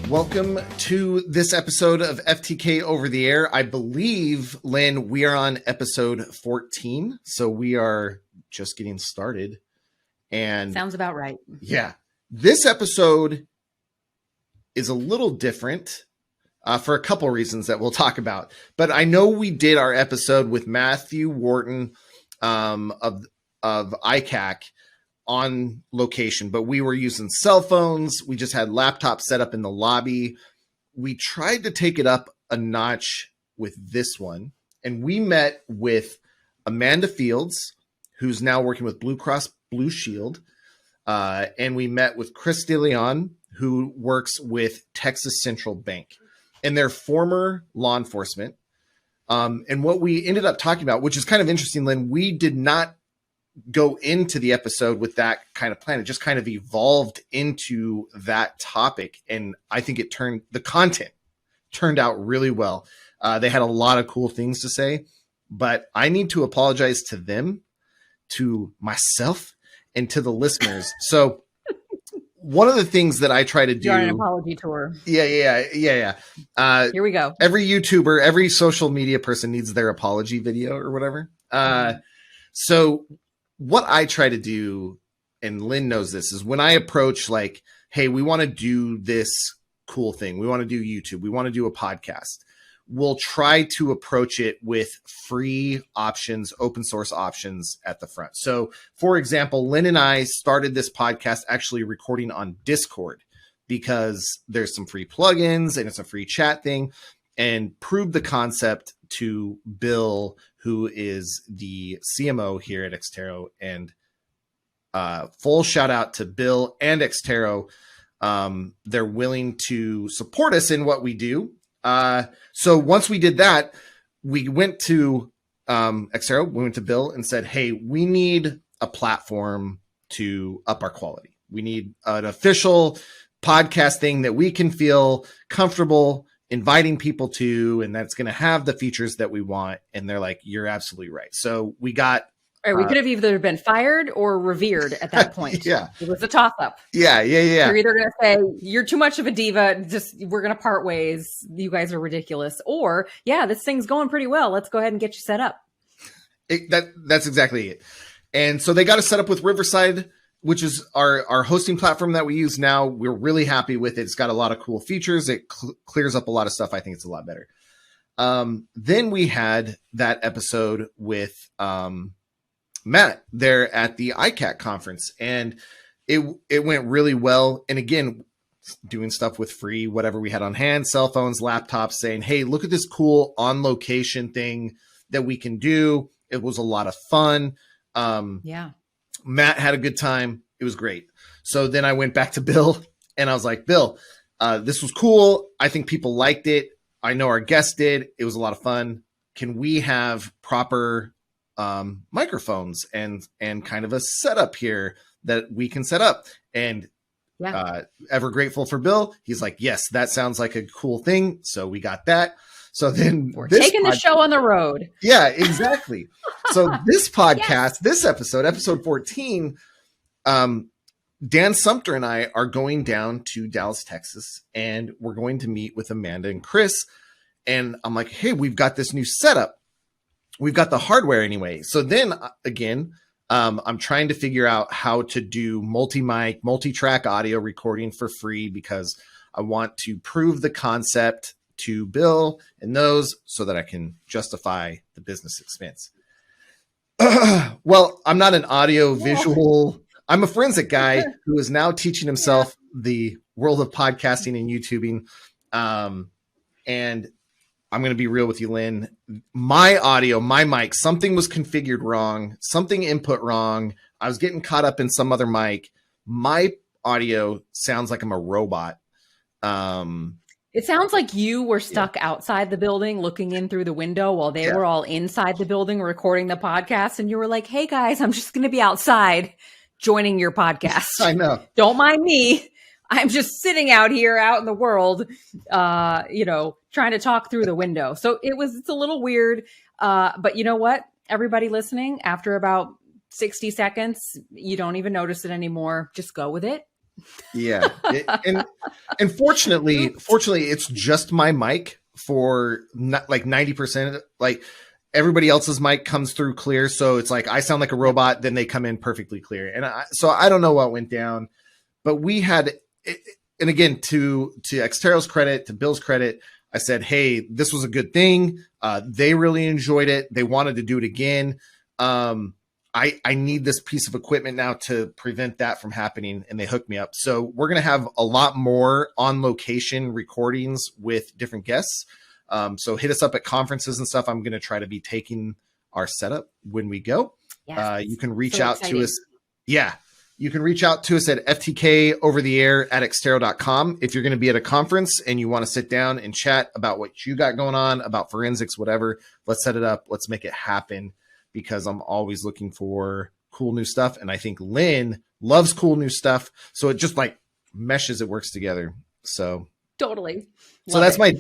Welcome to this episode of FTK Over the Air. I believe, Lynn, we are on episode 14, so we are just getting started. And sounds about right. Yeah, this episode is a little different for a couple reasons that we'll talk about. But I know we did our episode with Matthew Wharton of ICAC on location, but we were using cell phones. We just had laptops set up in the lobby. We tried to take it up a notch with this one, and we met with Amanda Fields, who's now working with Blue Cross Blue Shield, and we met with Chris DeLeon, who works with Texas Central Bank, and they're former law enforcement. And what we ended up talking about, which is kind of interesting, Lynn, we did not go into the episode with that kind of plan. It just kind of evolved into that topic. And I think the content turned out really well. They had a lot of cool things to say, but I need to apologize to them, to myself, and to the listeners. So one of the things that I try to do— You're on an apology tour. Yeah. Here we go. Every YouTuber, every social media person needs their apology video or whatever. So what I try to do, and Lynn knows this, is when I approach like, hey, we want to do this cool thing. We want to do YouTube. We want to do a podcast. We'll try to approach it with free options, open source options at the front. So for example, Lynn and I started this podcast actually recording on Discord because there's some free plugins and it's a free chat thing, and proved the concept to Bill, who is the CMO here at Exterro. And full shout out to Bill and Exterro. They're willing to support us in what we do. So once we did that, we went to Exterro, we went to Bill and said, hey, we need a platform to up our quality. We need an official podcast thing that we can feel comfortable inviting people to, and that's going to have the features that we want. And they're like, you're absolutely right. So we got— All right, we could have either been fired or revered at that point. Yeah. It was a toss up. Yeah. You're either going to say, you're too much of a diva, just we're going to part ways, you guys are ridiculous. Or, yeah, this thing's going pretty well, let's go ahead and get you set up. That's exactly it. And so they got us set up with Riverside, which is our hosting platform that we use now. We're really happy with it. It's got a lot of cool features. It clears up a lot of stuff. I think it's a lot better. Then we had that episode with Matt there at the ICAC conference, and it went really well. And again, doing stuff with free, whatever we had on hand, cell phones, laptops, saying, hey, look at this cool on location thing that we can do. It was a lot of fun. Yeah. Matt had a good time. It was great. So then I went back to Bill and I was like, Bill, this was cool. I think people liked it. I know our guests did. It was a lot of fun. Can we have proper microphones and kind of a setup here that we can set up? And ever grateful for Bill. He's like, yes, that sounds like a cool thing. So we got that. So then we're taking the show on the road. Yeah, exactly. So this podcast, this episode 14, Dan Sumpter and I are going down to Dallas, Texas, and we're going to meet with Amanda and Chris. And I'm like, hey, we've got this new setup. We've got the hardware anyway. So then again, I'm trying to figure out how to do multi-mic, multi-track audio recording for free because I want to prove the concept to Bill and those so that I can justify the business expense. Well, I'm not an audio visual. I'm a forensic guy who is now teaching himself the world of podcasting and YouTubing. And I'm going to be real with you, Lynn. My audio, my mic, something was configured wrong, something input wrong. I was getting caught up in some other mic. My audio sounds like I'm a robot. It sounds like you were stuck outside the building looking in through the window while they were all inside the building recording the podcast. And you were like, hey guys, I'm just going to be outside joining your podcast. I know. Don't mind me. I'm just sitting out here out in the world, trying to talk through the window. So it's a little weird. But you know what? Everybody listening, after about 60 seconds, you don't even notice it anymore. Just go with it. Yeah. And fortunately, it's just my mic for not like 90%. Like everybody else's mic comes through clear. So it's like I sound like a robot, then they come in perfectly clear. And so I don't know what went down, but we had, and again, to Exterro's credit, to Bill's credit, I said, hey, this was a good thing. They really enjoyed it. They wanted to do it again. I need this piece of equipment now to prevent that from happening. And they hooked me up. So we're going to have a lot more on location recordings with different guests. So hit us up at conferences and stuff. I'm going to try to be taking our setup when we go. Yes. You can reach out to us. Yeah. You can reach out to us at ftkovertheair@exterro.com. If you're going to be at a conference and you want to sit down and chat about what you got going on, about forensics, whatever, let's set it up. Let's make it happen, because I'm always looking for cool new stuff. And I think Lynn loves cool new stuff. So it just like meshes, it works together. So totally. So that's my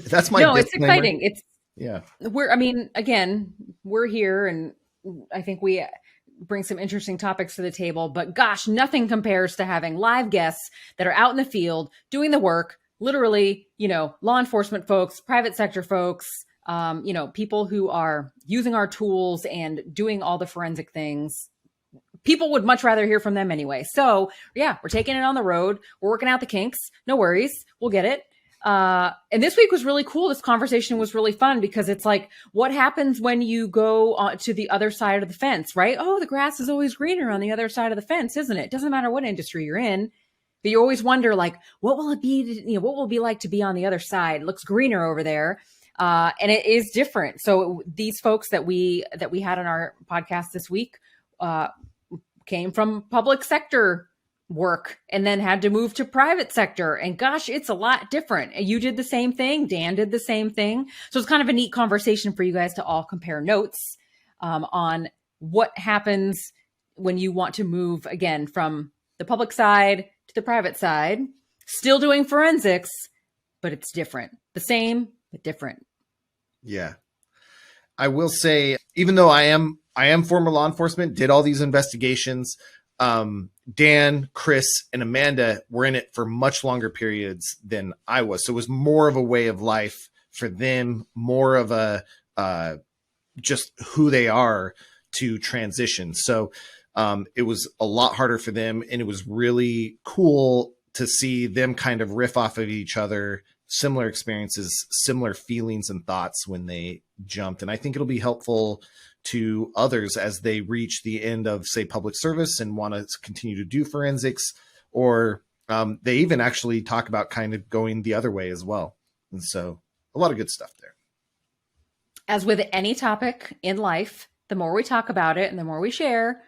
no, it's exciting. Yeah. We're here, and I think we bring some interesting topics to the table, but gosh, nothing compares to having live guests that are out in the field doing the work, literally, law enforcement folks, private sector folks, people who are using our tools and doing all the forensic things. People would much rather hear from them anyway. So yeah, we're taking it on the road. We're working out the kinks. No worries. We'll get it. And this week was really cool. This conversation was really fun, because it's like, what happens when you go to the other side of the fence, right? Oh, the grass is always greener on the other side of the fence, isn't it? It doesn't matter what industry you're in, but you always wonder, like, what will it be? What will it be like to be on the other side? It looks greener over there. And it is different. So these folks that we had on our podcast this week, came from public sector work and then had to move to private sector. And gosh, it's a lot different. And you did the same thing. Dan did the same thing. So it's kind of a neat conversation for you guys to all compare notes on what happens when you want to move again from the public side to the private side, still doing forensics, but it's different. The same, but different. Yeah. I will say, even though I am former law enforcement, did all these investigations, Dan, Chris, and Amanda were in it for much longer periods than I was. So it was more of a way of life for them, more of a just who they are to transition. So it was a lot harder for them, and it was really cool to see them kind of riff off of each other, similar experiences, similar feelings and thoughts when they jumped. And I think it'll be helpful to others as they reach the end of, say, public service and want to continue to do forensics, or they even actually talk about kind of going the other way as well. And so a lot of good stuff there. As with any topic in life, the more we talk about it and the more we share,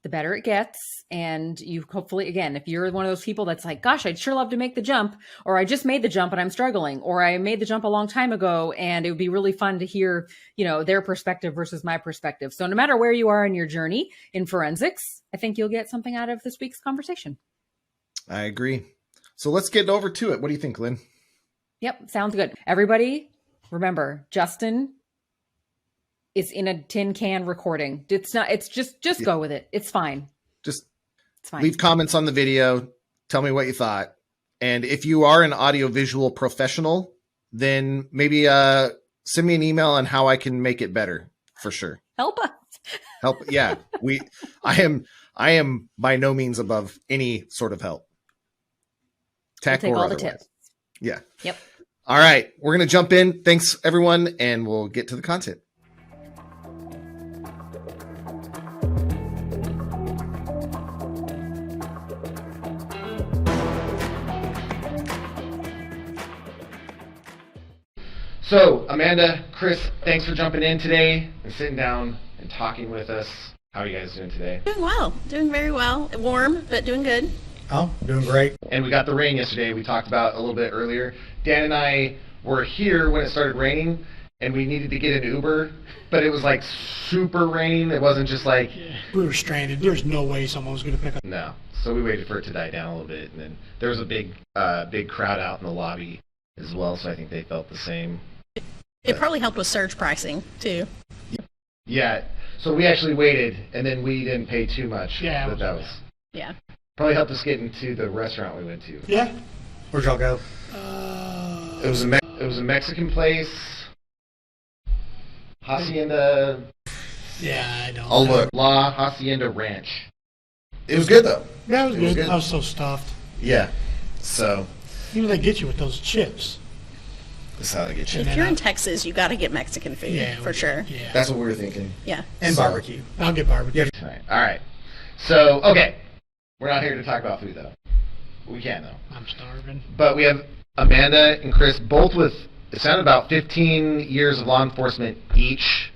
the better it gets. And you hopefully, again, if you're one of those people that's like, gosh, I'd sure love to make the jump, or I just made the jump and I'm struggling, or I made the jump a long time ago and it would be really fun to hear, their perspective versus my perspective. So no matter where you are in your journey in forensics, I think you'll get something out of this week's conversation. I agree. So let's get over to it. What do you think, Lynn? Yep. Sounds good. Everybody, remember, Justin is in a tin can recording. It's just go with it. It's fine. It's fine. Leave comments on the video. Tell me what you thought. And if you are an audiovisual professional, then maybe send me an email on how I can make it better, for sure. Help us. Yeah. I am by no means above any sort of help. Tech we'll take all the tips. Yeah. Yep. All right. We're going to jump in. Thanks, everyone. And we'll get to the content. So, Amanda, Chris, thanks for jumping in today and sitting down and talking with us. How are you guys doing today? Doing well. Doing very well. Warm, but doing good. Oh, doing great. And we got the rain yesterday. We talked about a little bit earlier. Dan and I were here when it started raining, and we needed to get an Uber, but it was like super raining. It wasn't just like... We were stranded. There's no way someone was going to pick up. No. So we waited for it to die down a little bit, and then there was a big crowd out in the lobby as well, so I think they felt the same. It probably helped with surge pricing, too. Yeah. So we actually waited, and then we didn't pay too much. Yeah. But that was... Yeah. Probably helped us get into the restaurant we went to. Yeah. Where'd y'all go? It was a Mexican place. Hacienda. Yeah, I don't Oh, know. look. La Hacienda Ranch. It was good, though. Yeah, it was It was good. good. I was so stuffed. Yeah. So, You know, they get you with those chips. that's how they get you. If you're in Texas, you got to get Mexican food Yeah. for sure. Yeah. That's what we were thinking. Yeah. And So- barbecue. I'll get barbecue. All right. So, okay. We're not here to talk about food, though. We can, though. I'm starving. But we have Amanda and Chris, both with, it sounded about 15 years of law enforcement each,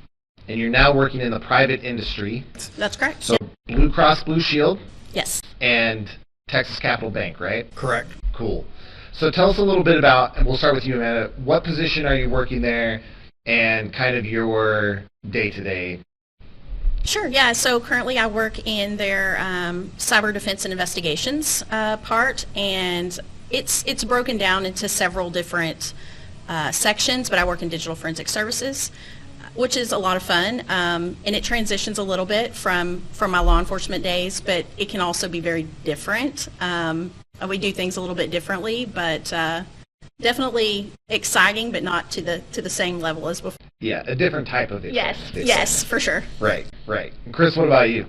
and you're now working in the private industry. That's correct. So Blue Cross Blue Shield Yes. and Texas Capital Bank, right? Correct. Cool. So tell us a little bit about, and we'll start with you, Amanda, what position are you working there and kind of your day-to-day? Sure, yeah. So currently I work in their cyber defense and investigations part, and it's broken down into several different sections, but I work in digital forensic services, which is a lot of fun, and it transitions a little bit from my law enforcement days, but it can also be very different. We do things a little bit differently, but definitely exciting, but not to the same level as before. Yeah, a different type of it. Yes, for sure. Right. And Chris, what about you?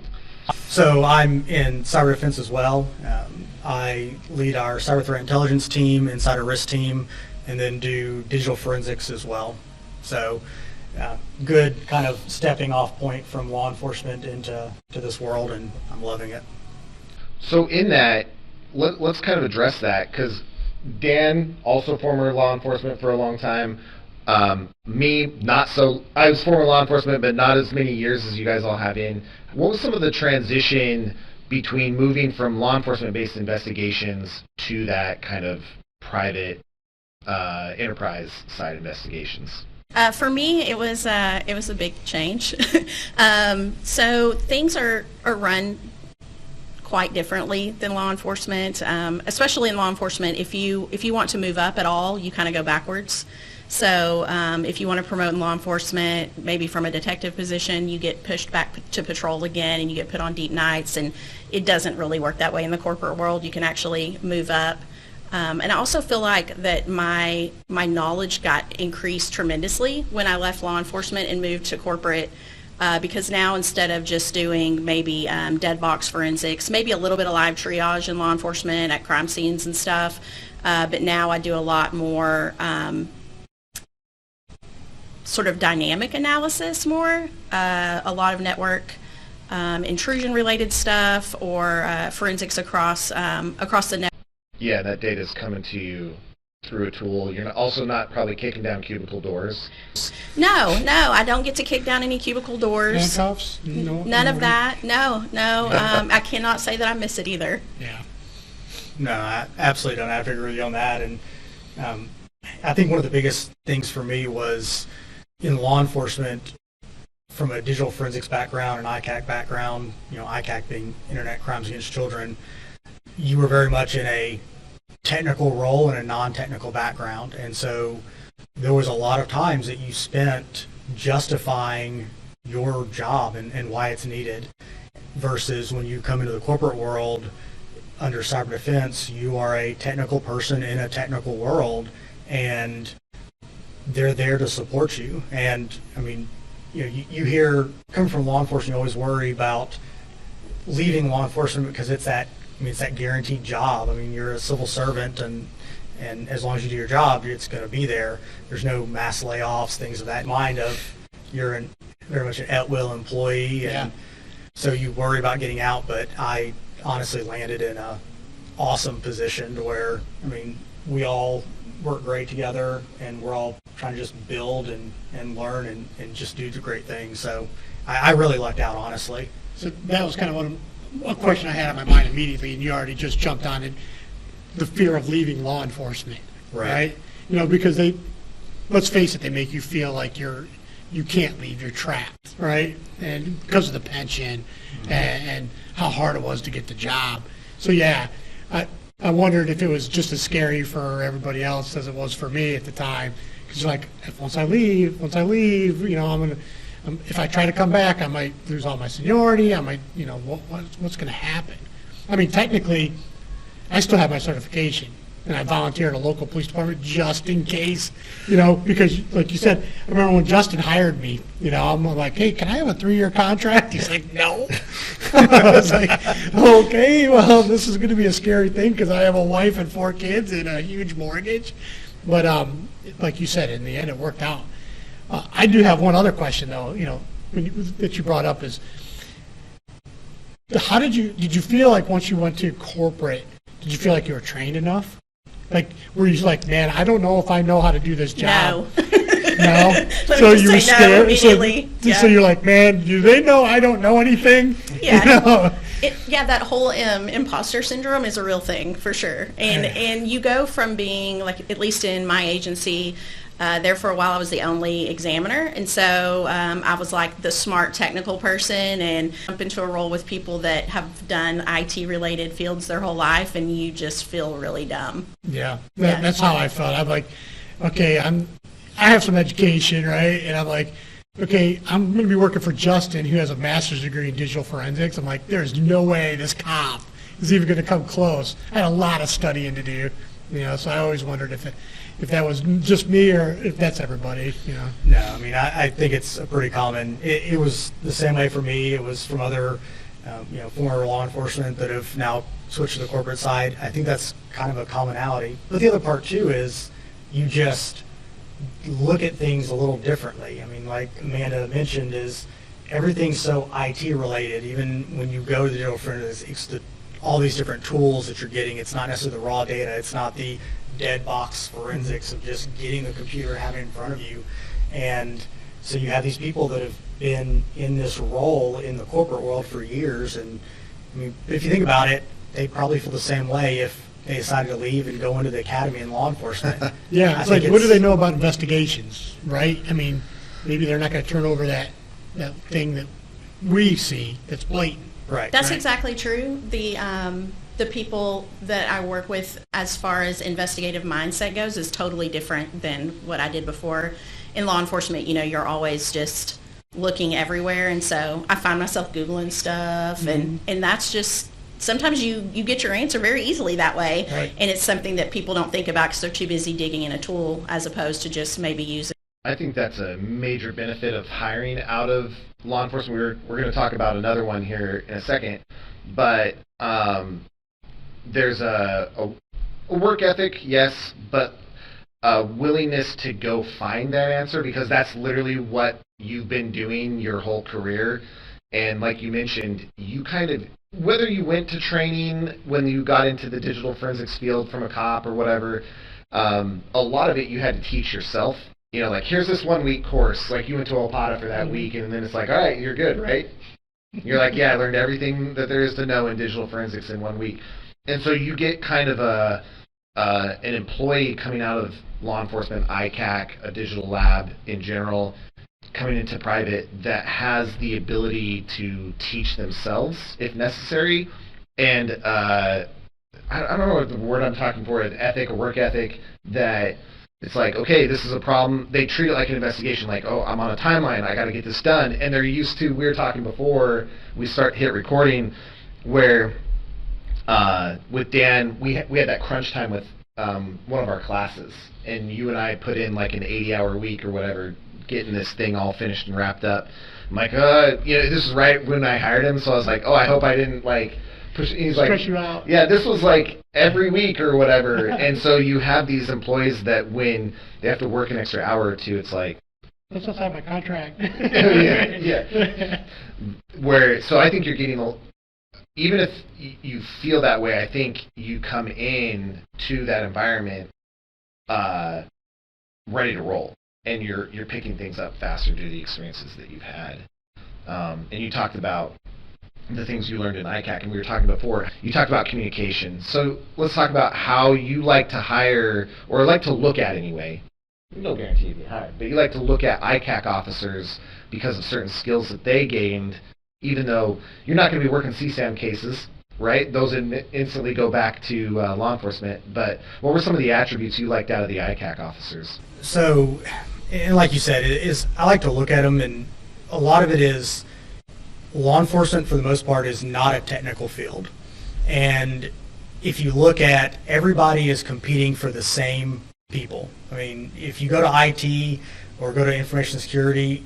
So I'm in cyber defense as well. I lead our cyber threat intelligence team, inside our risk team, and then do digital forensics as well. So good kind of stepping off point from law enforcement into this world, and I'm loving it. So in that, let's kind of address that, because Dan, also former law enforcement for a long time. Me, not so. I was former law enforcement, but not as many years as you guys all have in. What was some of the transition between moving from law enforcement-based investigations to that kind of private enterprise side investigations? For me, it was a big change. So things are run quite differently than law enforcement, especially in law enforcement. If you want to move up at all, you kind of go backwards. So if you want to promote in law enforcement, maybe from a detective position, you get pushed back to patrol again, and you get put on deep nights, and it doesn't really work that way in the corporate world. You can actually move up. And I also feel like that my knowledge got increased tremendously when I left law enforcement and moved to corporate, because now instead of just doing maybe dead box forensics, maybe a little bit of live triage in law enforcement at crime scenes and stuff, but now I do a lot more sort of dynamic analysis more, a lot of network intrusion related stuff, or forensics across the network. Yeah, that data is coming to you through a tool. You're also not probably kicking down cubicle doors. No, I don't get to kick down any cubicle doors. Handcuffs? No, None of that. No. I cannot say that I miss it either. Yeah. No, I absolutely don't have to agree with you on that. And I think one of the biggest things for me was in law enforcement, from a digital forensics background and ICAC background, ICAC being Internet Crimes Against Children, you were very much in a technical role and a non-technical background. And so there was a lot of times that you spent justifying your job and why it's needed, versus when you come into the corporate world under cyber defense, you are a technical person in a technical world, and they're there to support you. And I mean, you hear, coming from law enforcement, you always worry about leaving law enforcement because it's that guaranteed job. I mean, you're a civil servant, and as long as you do your job, it's going to be there. There's no mass layoffs, things of that mind of you're very much an at-will employee, and so you worry about getting out. But I honestly landed in a awesome position to where, I mean, we all work great together, and we're all trying to just build and learn and just do the great things. So I really lucked out, honestly. So that was kind of a question I had on my mind immediately, and you already just jumped on it. The fear of leaving law enforcement, right? Because let's face it, they make you feel like you can't leave, you're trapped, right? And because of the pension and how hard it was to get the job. So yeah, I wondered if it was just as scary for everybody else as it was for me at the time. Because like, once I leave, if I try to come back, I might lose all my seniority. I might, what's going to happen? I mean, technically, I still have my certification, and I volunteer at a local police department just in case, because like you said, I remember when Justin hired me, I'm like, hey, can I have a 3-year contract? He's like, no. I was like, okay, well, this is going to be a scary thing because I have a wife and 4 kids and a huge mortgage. But like you said, in the end, it worked out. I do have one other question, though, that you brought up is, how did you feel like once you went to corporate, did you feel like you were trained enough? Like, were you like, man, I don't know if I know how to do this job? No. So you were scared. No immediately. So you're like, man, do they know I don't know anything? Yeah. That whole imposter syndrome is a real thing for sure. And you go from being, like, at least in my agency, there for a while I was the only examiner, and so I was like the smart technical person, and jump into a role with people that have done IT related fields their whole life, and you just feel really dumb. Yeah, that's how I felt. I'm like, okay, I have some education, right? And I'm like, okay, I'm going to be working for Justin, who has a master's degree in digital forensics. I'm like, there's no way this cop is even going to come close. I had a lot of studying to do, so I always wondered if that was just me or if that's everybody, No, I mean, I think it's a pretty common. It was the same way for me. It was from other, former law enforcement that have now switched to the corporate side. I think that's kind of a commonality. But the other part, too, is you just look at things a little differently. I mean, like Amanda mentioned, is everything's so IT related. Even when you go to the digital forensics, it's all these different tools that you're getting. It's not necessarily the raw data. It's not the dead box forensics of just getting the computer, having it in front of you. And so you have these people that have been in this role in the corporate world for years. And I mean, if you think about it, they probably feel the same way if they decided to leave and go into the academy in law enforcement. Yeah, it's like, what do they know about investigations, right? I mean, maybe they're not going to turn over that thing that we see that's blatant. Right. That's exactly true. The people that I work with as far as investigative mindset goes is totally different than what I did before. In law enforcement, you're always just looking everywhere, and so I find myself Googling stuff, and that's just, sometimes you get your answer very easily that way, right. And it's something that people don't think about because they're too busy digging in a tool as opposed to just maybe using. I think that's a major benefit of hiring out of law enforcement. We're going to talk about another one here in a second, but there's a work ethic, yes, but a willingness to go find that answer, because that's literally what you've been doing your whole career. And like you mentioned, you kind of, whether you went to training when you got into the digital forensics field from a cop or whatever, a lot of it you had to teach yourself. Like, here's this 1-week course, like you went to Opata for that week, and then it's like, all right, you're good, right? You're like, yeah, I learned everything that there is to know in digital forensics in 1 week. And so you get kind of an employee coming out of law enforcement, ICAC, a digital lab in general, coming into private, that has the ability to teach themselves if necessary. And I don't know what the word I'm talking for, an ethic, a work ethic, that it's like, okay, this is a problem. They treat it like an investigation, like, oh, I'm on a timeline, I got to get this done. And they're used to, we were talking before we hit recording, where with Dan, we had that crunch time with one of our classes, and you and I put in like an 80-hour week or whatever, getting this thing all finished and wrapped up. I'm like, this is right when I hired him, so I was like, oh, I hope I didn't like push. He's like, stress you out. Yeah, this was like every week or whatever. And so you have these employees that when they have to work an extra hour or two, it's like, let's just have my contract. yeah. So I think you're getting even if you feel that way, I think you come in to that environment ready to roll, and you're picking things up faster due to the experiences that you've had. And you talked about the things you learned in ICAC, and we were talking before. You talked about communication. So let's talk about how you like to hire, or like to look at anyway. No guarantee you'd be hired, but you like to look at ICAC officers because of certain skills that they gained, even though you're not going to be working CSAM cases, right? Those instantly go back to law enforcement. But what were some of the attributes you liked out of the ICAC officers? So, and like you said, I like to look at them, and a lot of it is law enforcement, for the most part, is not a technical field. And if you look at, everybody is competing for the same people. I mean, if you go to IT or go to information security,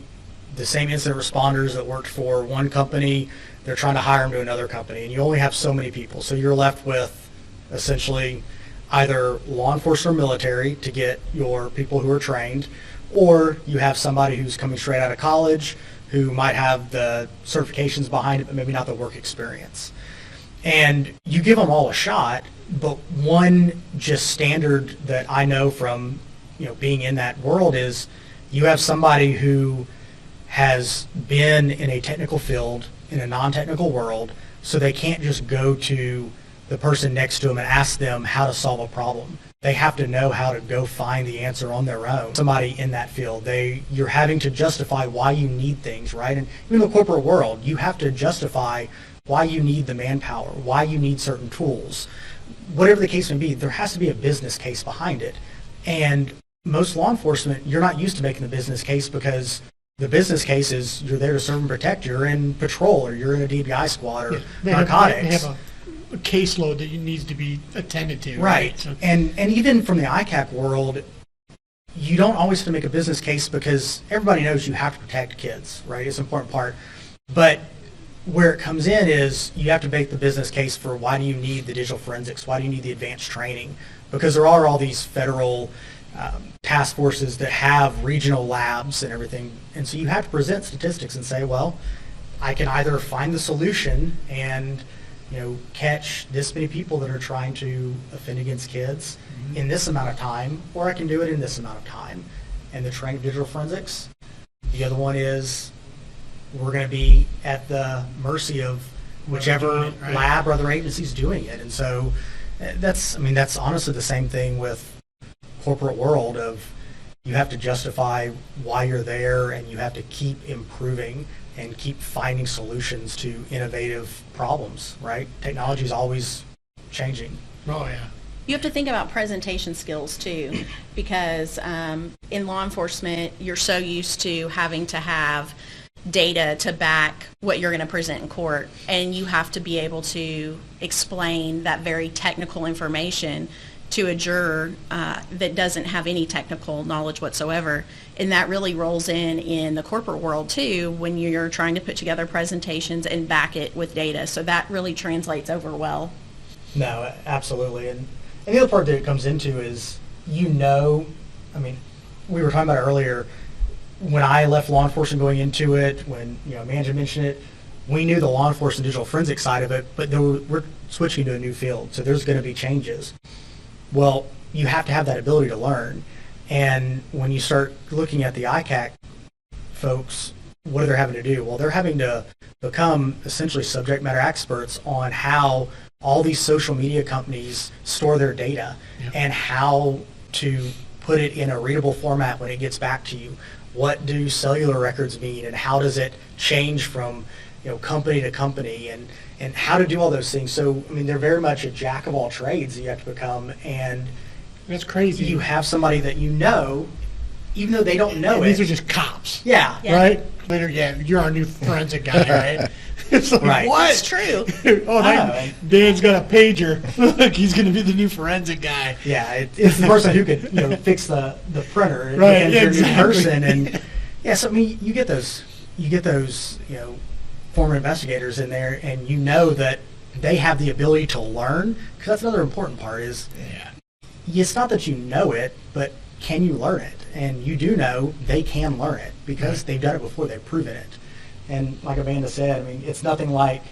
the same incident responders that worked for one company, they're trying to hire them to another company, and you only have so many people. So you're left with essentially either law enforcement or military to get your people who are trained, or you have somebody who's coming straight out of college who might have the certifications behind it, but maybe not the work experience. And you give them all a shot, but one just standard that I know from being in that world is you have somebody who has been in a technical field in a non-technical world, so they can't just go to the person next to them and ask them how to solve a problem. They have to know how to go find the answer on their own. Somebody in that field, you're having to justify why you need things, right? And even in the corporate world, you have to justify why you need the manpower, why you need certain tools. Whatever the case may be, there has to be a business case behind it. And most law enforcement, you're not used to making the business case, because the business case is you're there to serve and protect. You're in patrol, or you're in a DFIR squad, or narcotics. They have a caseload that needs to be attended to. Right. So, and even from the ICAC world, you don't always have to make a business case, because everybody knows you have to protect kids, right? It's an important part. But where it comes in is you have to make the business case for why do you need the digital forensics? Why do you need the advanced training? Because there are all these federal task forces that have regional labs and everything. And so you have to present statistics and say, well, I can either find the solution and catch this many people that are trying to offend against kids in this amount of time, or I can do it in this amount of time. And the training of digital forensics. The other one is we're going to be at the mercy of whichever lab or other agency's doing it. And so that's honestly the same thing with corporate world of you have to justify why you're there, and you have to keep improving and keep finding solutions to innovative problems, right? Technology is always changing. Oh, yeah. You have to think about presentation skills too, because in law enforcement, you're so used to having to have data to back what you're going to present in court, and you have to be able to explain that very technical information to a juror that doesn't have any technical knowledge whatsoever. And that really rolls in the corporate world too, when you're trying to put together presentations and back it with data. So that really translates over well. No, absolutely. And the other part that it comes into is, we were talking about it earlier, when I left law enforcement going into it, when Amanda mentioned it, we knew the law enforcement digital forensic side of it, but we're switching to a new field, so there's going to be changes. Well, you have to have that ability to learn. And when you start looking at the ICAC folks, what are they having to do? Well, they're having to become essentially subject matter experts on how all these social media companies store their data, and how to put it in a readable format when it gets back to you. What do cellular records mean, and how does it change from company to company, and how to do all those things. So, they're very much a jack of all trades that you have to become, and that's crazy. You have somebody that even though they don't know These are just cops. Yeah. Right? Later, you're our new forensic guy, right? It's like, right. what? It's true. Dan's got a pager. Look, he's going to be the new forensic guy. Yeah, it's the person who could fix the printer, and right? You're Exactly. a new person, and so you get those former investigators in there, and that they have the ability to learn, because that's another important part is it's not that you know it, but can you learn it? And you do know they can learn it, because they've done it before, they've proven it. And like Amanda said, it's nothing like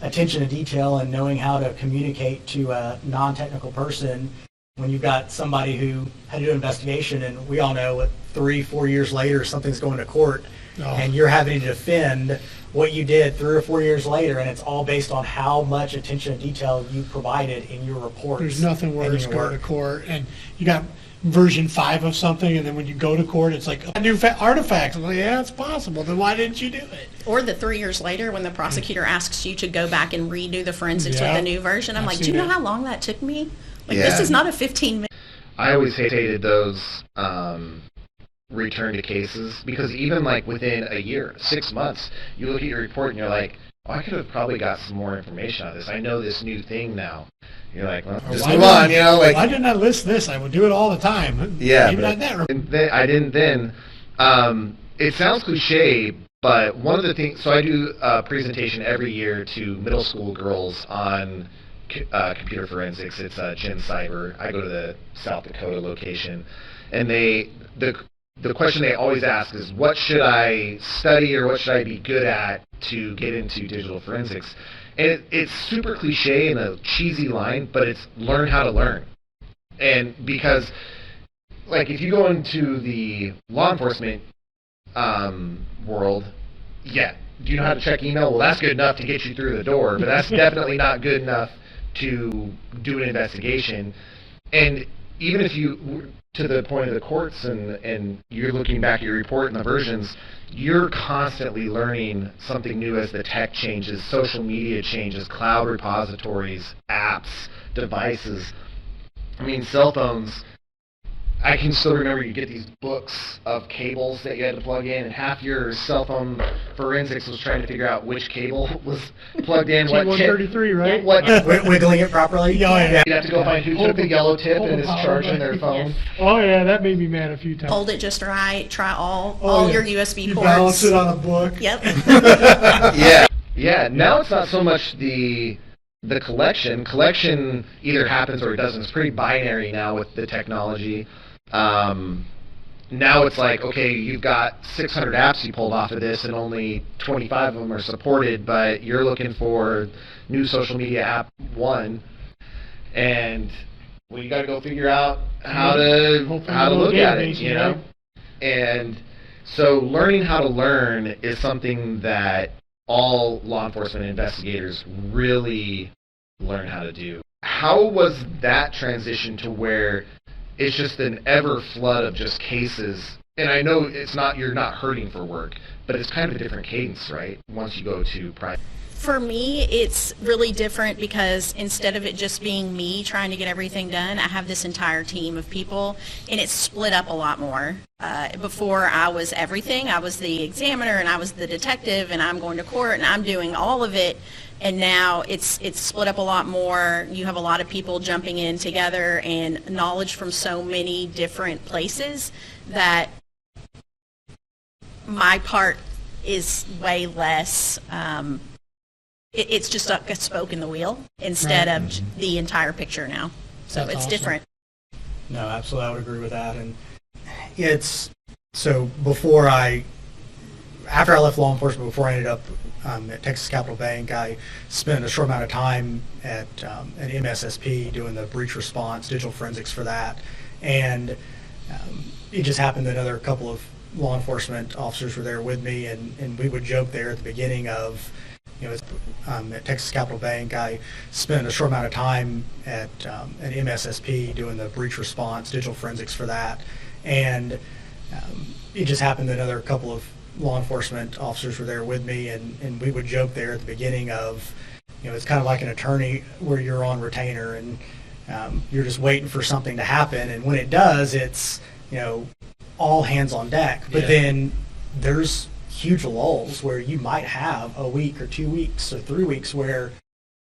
attention to detail and knowing how to communicate to a non-technical person when you've got somebody who had to do an investigation, and we all know 3-4 years later something's going to court, and you're having to defend what you did 3 or 4 years later, and it's all based on how much attention to detail you provided in your reports. There's nothing worse going to court, and you got version 5 of something, and then when you go to court, it's like a new artifact. I'm like, yeah, it's possible. Then why didn't you do it? Or the 3 years later when the prosecutor asks you to go back and redo the forensics with the new version. I'm like, do you know how long that took me? Like, this is not a 15-minute. I always hated those return to cases, because even like within a year, 6 months, you look at your report and you're like, oh, I could have probably got some more information on this. I know this new thing now. You're like, well, just move on, you know, like, why didn't I list this? I would do it all the time. Yeah, maybe not that. I didn't then. It sounds cliche, but one of the things, so I do a presentation every year to middle school girls on computer forensics. It's Gen Cyber. I go to the South Dakota location, and the question they always ask is, what should I study or what should I be good at to get into digital forensics? And it's super cliche and a cheesy line, but it's learn how to learn. And because, like, if you go into the law enforcement world, yeah, do you know how to check email? Well, that's good enough to get you through the door, but that's definitely not good enough to do an investigation. And even if you, to the point of the courts, and you're looking back at your report and the versions, you're constantly learning something new as the tech changes, social media changes, cloud repositories, apps, devices. I mean, cell phones. I can still remember you get these books of cables that you had to plug in, and half your cell phone forensics was trying to figure out which cable was plugged in, what chip. T133, right? What, Wiggling it properly? Yeah. you'd have to go find who took the yellow tip and is charging their phone. Yes. Oh, yeah, that made me mad a few times. Hold it just right. Try all Yeah. your USB you ports. balance it on a book. Yep. Yeah. Now it's not so much the collection. Collection either happens or it doesn't. It's pretty binary now with the technology. Now it's like, okay, you've got 600 apps you pulled off of this, and only 25 of them are supported, but you're looking for new social media app 1, and well, you got to go figure out how to look at it, you know. And so learning how to learn is something that all law enforcement investigators really learn how to do. How was that transition to where it's just an ever flood of just cases? And I know it's not, you're not hurting for work, but it's kind of a different cadence, right? Once you go to private. For me, it's really different because instead of it just being me trying to get everything done, I have this entire team of people, and it's split up a lot more. Before I was everything. I was the examiner, and I was the detective, and I'm going to court, and I'm doing all of it. And now it's split up a lot more. You have a lot of people jumping in together and knowledge from so many different places that my part is way less. It's just a spoke in the wheel instead of the entire picture now. So That's it's awesome. different. No, absolutely, I would agree with that. And it's, so after I left law enforcement, before I ended up at Texas Capital Bank, I spent a short amount of time at an MSSP doing the breach response, digital forensics for that. And it just happened that another couple of law enforcement officers were there with me, and we would joke there at the beginning of, you know, at Texas Capital Bank, I spent a short amount of time at an MSSP doing the breach response, digital forensics for that. And it just happened that another couple of law enforcement officers were there with me, and we would joke there at the beginning of, you know, it's kind of like an attorney where you're on retainer and you're just waiting for something to happen, and when it does, it's, you know, all hands on deck. But then there's huge lulls where you might have a week or 2 weeks or 3 weeks where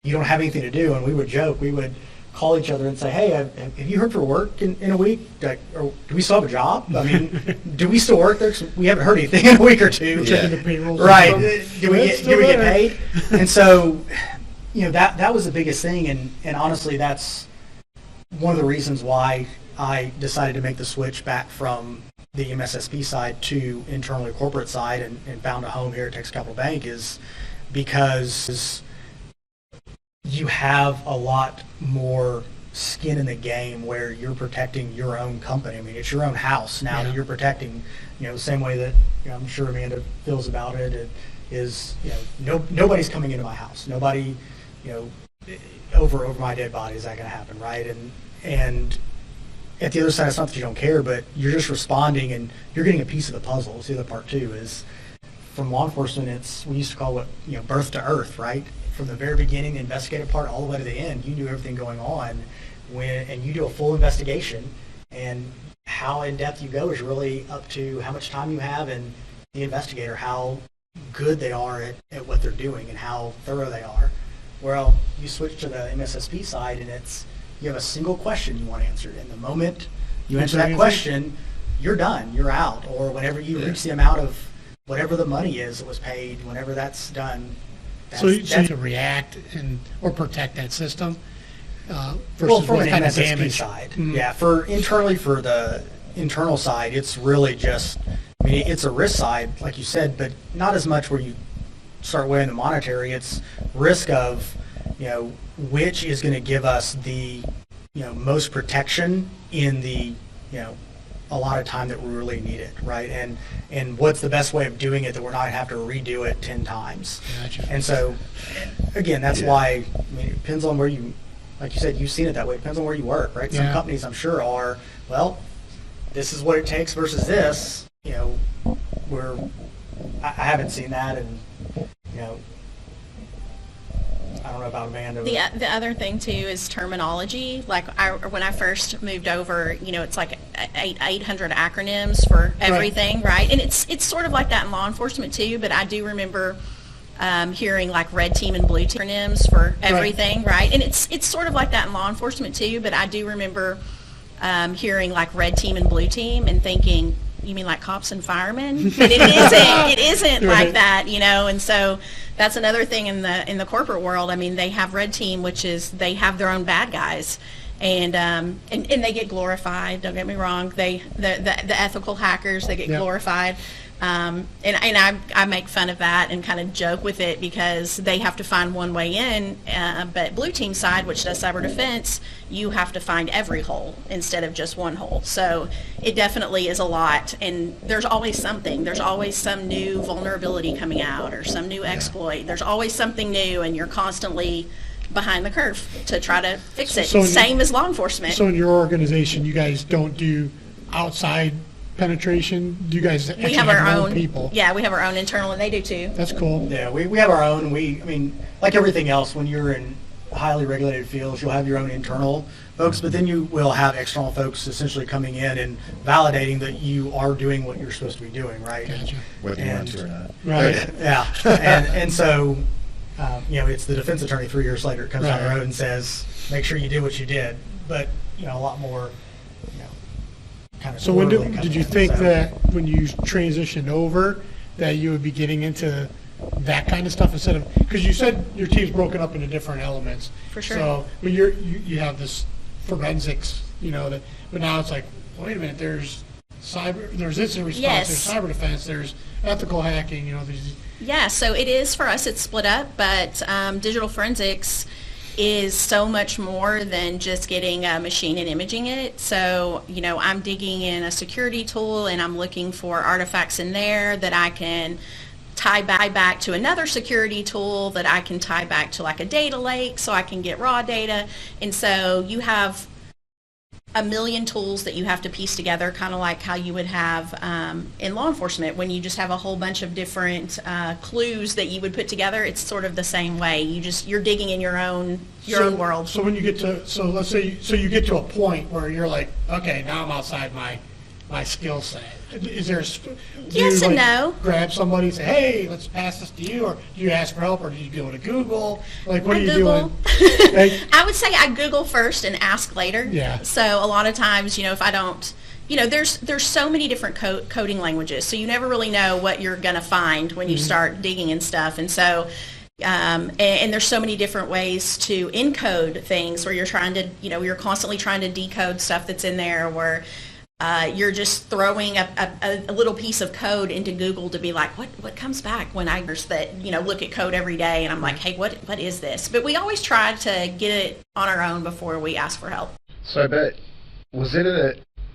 you don't have anything to do, and we would joke, we would call each other and say, hey, have you heard for work in a week? Or do we still have a job? I mean, do we still work there? 'Cause we haven't heard anything in a week or two. Checking the payroll. Right. Do we get paid? And so, you know, that was the biggest thing. And honestly, that's one of the reasons why I decided to make the switch back from the MSSP side to internally corporate side and found a home here at Texas Capital Bank, is because you have a lot more skin in the game where you're protecting your own company. I mean, it's your own house now that you're protecting, you know, the same way that, you know, I'm sure Amanda feels about it. It is, you know, nobody's coming into my house. Nobody, you know, over my dead body is that going to happen, right? And at the other side, it's not that you don't care, but you're just responding and you're getting a piece of the puzzle. It's the other part too, is from law enforcement, it's, we used to call it, you know, birth to earth, right? From the very beginning, the investigative part, all the way to the end, you knew everything going on and you do a full investigation, and how in depth you go is really up to how much time you have and the investigator, how good they are at what they're doing and how thorough they are. Well, you switch to the MSSP side and you have a single question you want answered. And the moment you answer that question, you're done, you're out. Or whenever you reach the amount of whatever the money is that was paid, whenever that's done. So you to react or protect that system versus from what an kind of MSSP damage. side. Yeah, for the internal side, it's really just, I mean, it's a risk side, like you said, but not as much where you start weighing the monetary. It's risk of, which is going to give us the, most protection in the, a lot of time that we really need it, right? And what's the best way of doing it that we're not have to redo it 10 times. Gotcha. And so, again, that's why, I mean, it depends on where you, like you said, you've seen it that way. It depends on where you work, right? Some companies, I'm sure, are, well, this is what it takes versus this, where I haven't seen that, and, I don't know about Amanda. The other thing too is terminology. Like when I first moved over, it's like 800 acronyms for everything, right? And it's sort of like that in law enforcement too. But I do remember hearing like red team and blue team acronyms for everything, right? And it's sort of like that in law enforcement too. But I do remember hearing like red team and blue team and thinking, you mean like cops and firemen? But it isn't like that, and so that's another thing in the corporate world. I mean, they have red team, which is they have their own bad guys, and they get glorified. Don't get me wrong. The ethical hackers, they get glorified. And I make fun of that and kind of joke with it because they have to find one way in, but blue team side, which does cyber defense, you have to find every hole instead of just one hole. So it definitely is a lot, and there's always something. There's always some new vulnerability coming out or some new exploit. There's always something new, and you're constantly behind the curve to try to fix it. Same as law enforcement. So in your organization, you guys don't do outside penetration? Do you guys actually have our own people? Yeah, we have our own internal, and they do too. That's cool. Yeah, we have our own. I mean, like everything else, when you're in highly regulated fields, you'll have your own internal folks, but then you will have external folks essentially coming in and validating that you are doing what you're supposed to be doing, right? Gotcha. Whether you want to or not. Right. Yeah, and so, it's the defense attorney 3 years later comes down the road and says, make sure you did what you did, but, a lot more, kind of. So did you think that when you transitioned over that you would be getting into that kind of stuff instead of, because you said your team's broken up into different elements. For sure. So when you have this forensics, but now it's like, wait a minute, there's incident response, there's cyber defense, there's ethical hacking, Yeah, so it is for us, it's split up, but digital forensics is so much more than just getting a machine and imaging it. So, I'm digging in a security tool and I'm looking for artifacts in there that I can tie back to another security tool that I can tie back to like a data lake so I can get raw data. And so you have a million tools that you have to piece together, kind of like how you would have in law enforcement when you just have a whole bunch of different clues that you would put together. It's sort of the same way. You're digging in your own world. So when you get to, let's say, you get to a point where you're like, okay, now I'm outside my skill set. Is there yes and no. Grab somebody and say, hey, let's pass this to you, or do you ask for help, or do you go to Google? Like, what are you Google. doing? Like, I would say I Google first and ask later. Yeah. So a lot of times, if I don't, there's so many different coding languages, so you never really know what you're going to find when you start digging and stuff. And so, and there's so many different ways to encode things where you're trying to, you're constantly trying to decode stuff that's in there, where you're just throwing a little piece of code into Google to be like, what comes back when I look at code every day, and I'm like, hey, what is this? But we always try to get it on our own before we ask for help. So I bet, was it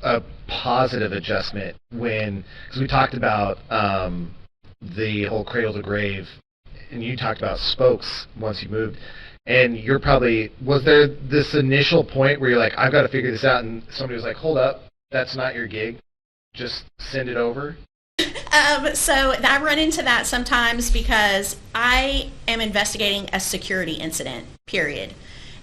a positive adjustment because we talked about the whole cradle to grave, and you talked about spokes once you moved, and was there this initial point where you're like, I've got to figure this out, and somebody was like, hold up, that's not your gig, just send it over? So I run into that sometimes because I am investigating a security incident, period.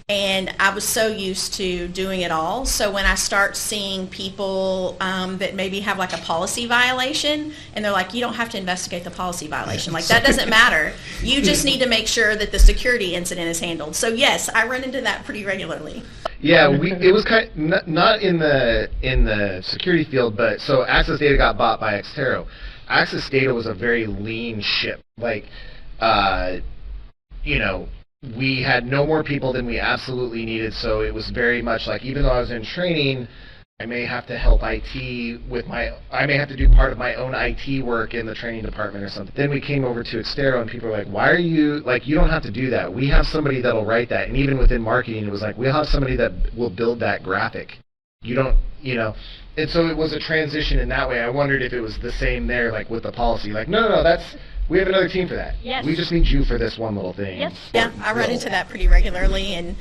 And I was so used to doing it all. So when I start seeing people that maybe have like a policy violation, and they're like, you don't have to investigate the policy violation. Like, that doesn't matter. You just need to make sure that the security incident is handled. So yes, I run into that pretty regularly. Yeah, it was kind of, not in the security field, but so Access Data got bought by Exterro. Access Data was a very lean ship. Like, we had no more people than we absolutely needed, so it was very much like, even though I was in training, I may have to help IT I may have to do part of my own IT work in the training department or something. Then we came over to Exterro, and people were like, why are you, like, you don't have to do that. We have somebody that'll write that. And even within marketing, it was like, we'll have somebody that will build that graphic. You don't, and so it was a transition in that way. I wondered if it was the same there, like with the policy. Like, no, we have another team for that. Yes. We just need you for this one little thing. Yes. Yeah, I run into that pretty regularly, and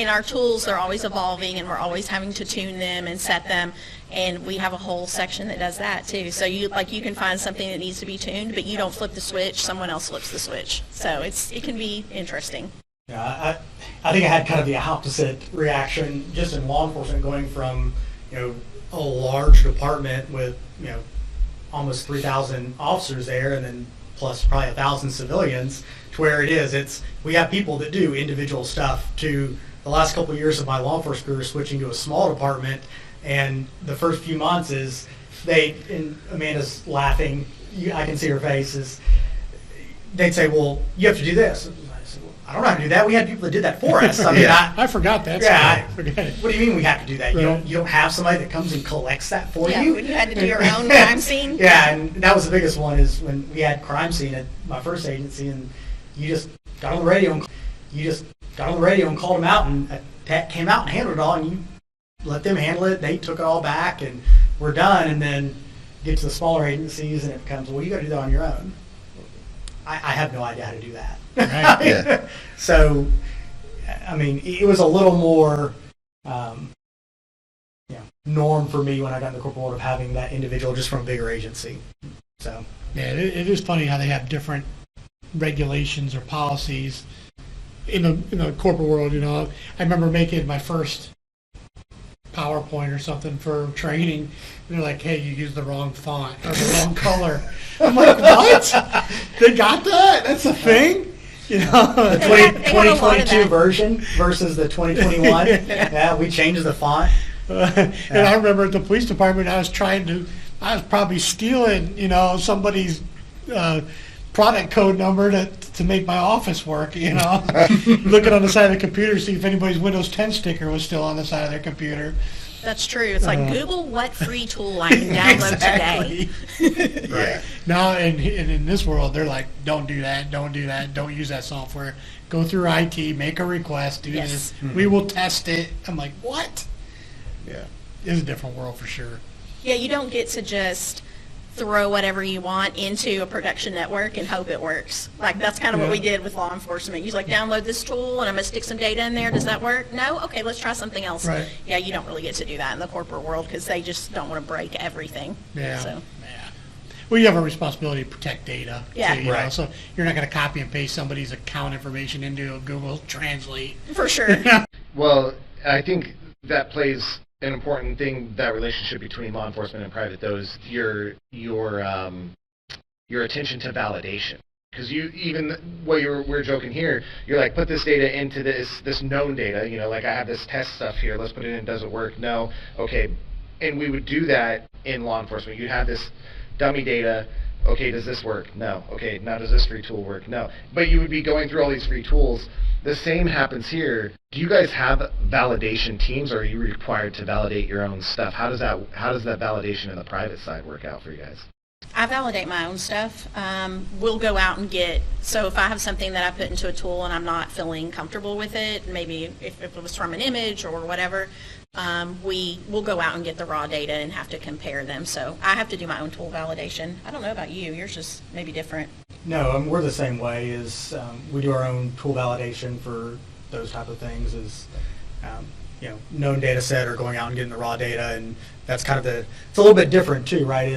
our tools are always evolving, and we're always having to tune them and set them, and we have a whole section that does that too. So you can find something that needs to be tuned, but you don't flip the switch, someone else flips the switch. So it can be interesting. Yeah, I think I had kind of the opposite reaction just in law enforcement, going from a large department with almost 3,000 officers there, and then plus probably 1,000 civilians, to where we have people that do individual stuff. To the last couple of years of my law enforcement career, switching to a small department, and the first few months and Amanda's laughing, I can see her face, they'd say, well, you have to do this. I don't know how to do that. We had people that did that for us. I mean, I forgot that. Yeah. Forget it. What do you mean we have to do that? Right. You don't have somebody that comes and collects that for Yeah, you? when you had to do your own crime scene. Yeah, and that was the biggest one, is when we had crime scene at my first agency, and you just got on the radio and called them out, and Tech came out and handled it all, and you let them handle it. They took it all back, and we're done. And then get to the smaller agencies, and it becomes, well, you got to do that on your own. I have no idea how to do that. Right. Yeah. So, I mean, it was a little more norm for me when I got in the corporate world of having that individual just from a bigger agency. So Yeah, it is funny how they have different regulations or policies in the corporate world. I remember making my first PowerPoint or something for training, and they're like, hey, you used the wrong font or the wrong color. I'm like, what? They got that? That's a thing? The They had a lot of 2022 that. version versus the 2021. Yeah, we changed the font. And I remember at the police department, I was probably stealing, somebody's product code number to make my office work, looking on the side of the computer to see if anybody's Windows 10 sticker was still on the side of their computer. That's true. It's like, Google what free tool I can download today. Right. Now, and in this world, they're like, don't do that, don't use that software. Go through IT, make a request, do Yes. this. We will test it. I'm like, what? Yeah. It's a different world for sure. Yeah, you don't get to just throw whatever you want into a production network and hope it works. Like, that's kind of what we did with law enforcement. You like, download this tool and I'm going to stick some data in there. Does that work? No? Okay, let's try something else. Right. Yeah, you don't really get to do that in the corporate world because they just don't want to break everything. Yeah. So. Yeah. Well, you have a responsibility to protect data. Yeah. Too, Right. So you're not going to copy and paste somebody's account information into a Google Translate. For sure. Well, I think that plays an important thing, that relationship between law enforcement and private, those your attention to validation. Because we're joking here, you're like, put this data into this known data, like I have this test stuff here, let's put it in, does it work? No. Okay. And we would do that in law enforcement. You'd have this dummy data. Okay, does this work? No. Okay, now does this free tool work? No. But you would be going through all these free tools. The same happens here. Do you guys have validation teams, or are you required to validate your own stuff? How does that validation in the private side work out for you guys? I validate my own stuff. We'll go out and so if I have something that I put into a tool and I'm not feeling comfortable with it, maybe if it was from an image or whatever, we'll go out and get the raw data and have to compare them. So I have to do my own tool validation. I don't know about you. Yours is maybe different. No, we're the same way. We do our own tool validation for those type of things. Known data set or going out and getting the raw data, and that's kind of it's a little bit different too, right?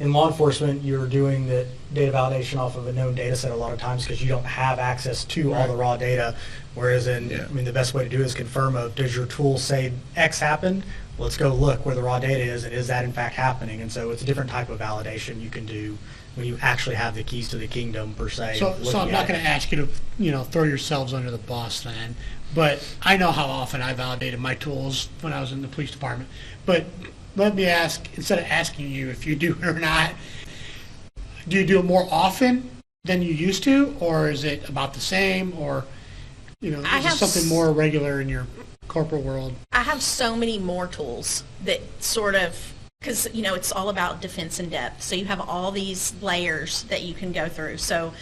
in law enforcement, you're doing the data validation off of a known data set a lot of times because you don't have access to all the raw data. Whereas I mean, the best way to do it is confirm does your tool say X happened? Let's go look where the raw data is, and is that in fact happening? And so it's a different type of validation you can do when you actually have the keys to the kingdom, per se. So I'm not going to ask you to, throw yourselves under the bus then, but I know how often I validated my tools when I was in the police department. But let me ask, instead of asking you if you do it or not, do you do it more often than you used to, or is it about the same, or, is it something more regular in your corporate world? I have so many more tools that sort of, because, it's all about defense in depth. So you have all these layers that you can go through. So,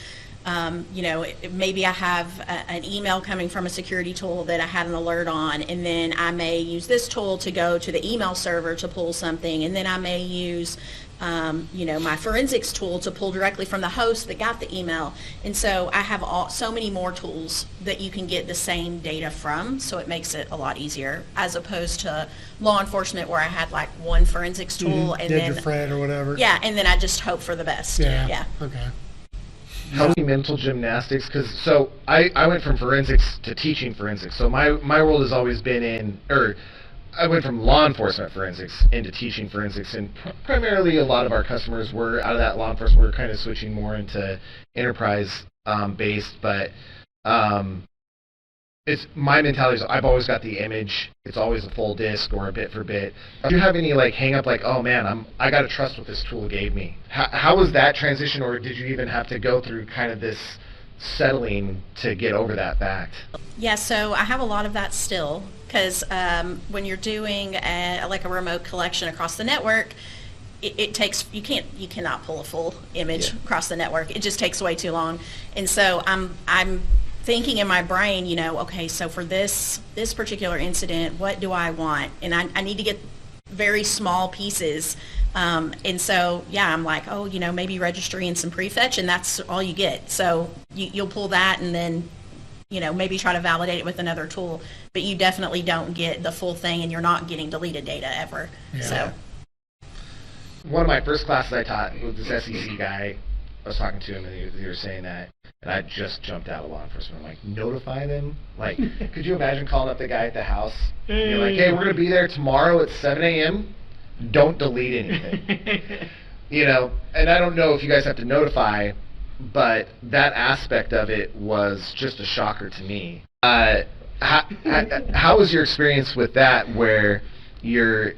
maybe I have an email coming from a security tool that I had an alert on, and then I may use this tool to go to the email server to pull something, and then I may use my forensics tool to pull directly from the host that got the email. And so I have so many more tools that you can get the same data from, so it makes it a lot easier, as opposed to law enforcement where I had like one forensics tool and then Fred or whatever. Yeah, and then I just hope for the best. Yeah. Okay. How mental gymnastics? Because I went from forensics to teaching forensics. So my world has always been I went from law enforcement forensics into teaching forensics, and primarily a lot of our customers were out of that law enforcement. We're kind of switching more into enterprise based, but it's my mentality is I've always got the image. It's always a full disk or a bit for bit. Do you have any hang up oh man, I got to trust what this tool gave me? How was that transition, or did you even have to go through kind of this settling to get over that fact? Yeah, so I have a lot of that still, because when you're doing a remote collection across the network, it takes, you cannot pull a full image across the network. It just takes way too long. And so I'm thinking in my brain, okay, so for this particular incident, what do I want? And I need to get very small pieces. And so, I'm like, maybe registry and some prefetch, and that's all you get. So you'll pull that and then, maybe try to validate it with another tool, but you definitely don't get the full thing, and you're not getting deleted data ever. Yeah. So one of my first classes I taught was this SEC guy. I was talking to him, and he was saying that, and I just jumped out of law enforcement. I'm like, notify them? Could you imagine calling up the guy at the house? And you're like, hey, we're going to be there tomorrow at 7 a.m. Don't delete anything. And I don't know if you guys have to notify, but that aspect of it was just a shocker to me. How was your experience with that, where you're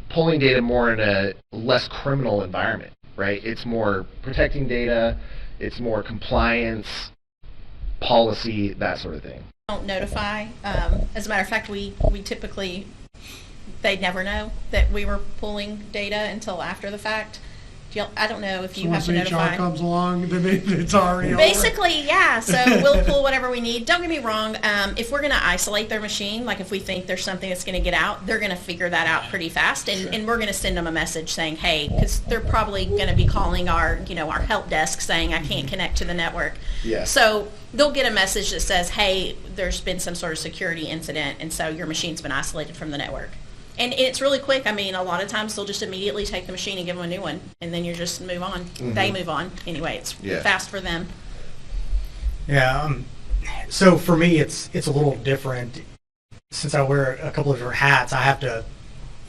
pulling data more in a less criminal environment, right? It's more protecting data, it's more compliance, policy, that sort of thing. Don't notify. As a matter of fact, we typically, they'd never know that we were pulling data until after the fact. I don't know if you have to notify. Once HR comes along, then it's already basically over. Yeah. So we'll pull whatever we need. Don't get me wrong. If we're going to isolate their machine, if we think there's something that's going to get out, they're going to figure that out pretty fast, and we're going to send them a message saying, hey, because they're probably going to be calling our help desk saying I can't connect to the network. Yeah. So they'll get a message that says, hey, there's been some sort of security incident, and so your machine's been isolated from the network. And it's really quick. I mean, a lot of times they'll just immediately take the machine and give them a new one, and then you just move on. Mm-hmm. They move on. Anyway, it's fast for them. Yeah. So for me, it's a little different. Since I wear a couple of different hats,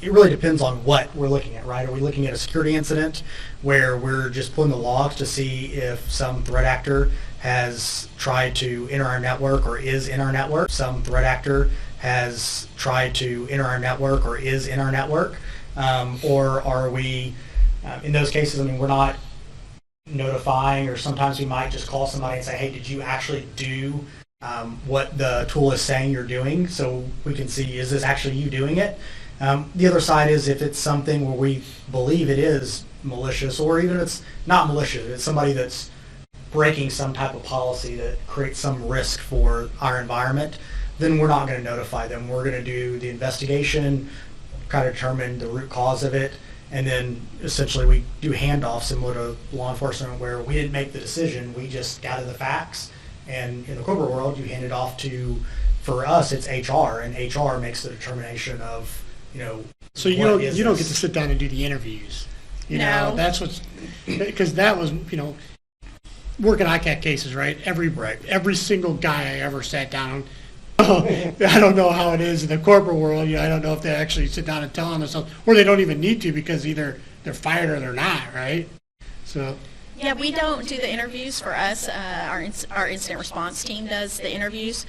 it really depends on what we're looking at, right? Are we looking at a security incident where we're just pulling the logs to see if some threat actor has tried to enter our network or is in our network? Some threat actor has tried to enter our network or is in our network? Or are we, in those cases, we're not notifying, or sometimes we might just call somebody and say, hey, did you actually do what the tool is saying you're doing, so we can see, is this actually you doing it? The other side is if it's something where we believe it is malicious, or even if it's not malicious, it's somebody that's breaking some type of policy that creates some risk for our environment, then we're not going to notify them. We're going to do the investigation, kind of determine the root cause of it, and then essentially we do handoffs similar to law enforcement where we didn't make the decision, we just gather the facts, and in the corporate world you hand it off to, for us it's HR, and HR makes the determination of, So you don't get to sit down and do the interviews. You know, that's what's, because that was, working ICAT cases, right? Every single guy I ever sat down, I don't know how it is in the corporate world. I don't know if they actually sit down and tell them themselves, or they don't even need to because either they're fired or they're not, right? So. Yeah, we don't do the interviews for us. Our incident response team does the interviews.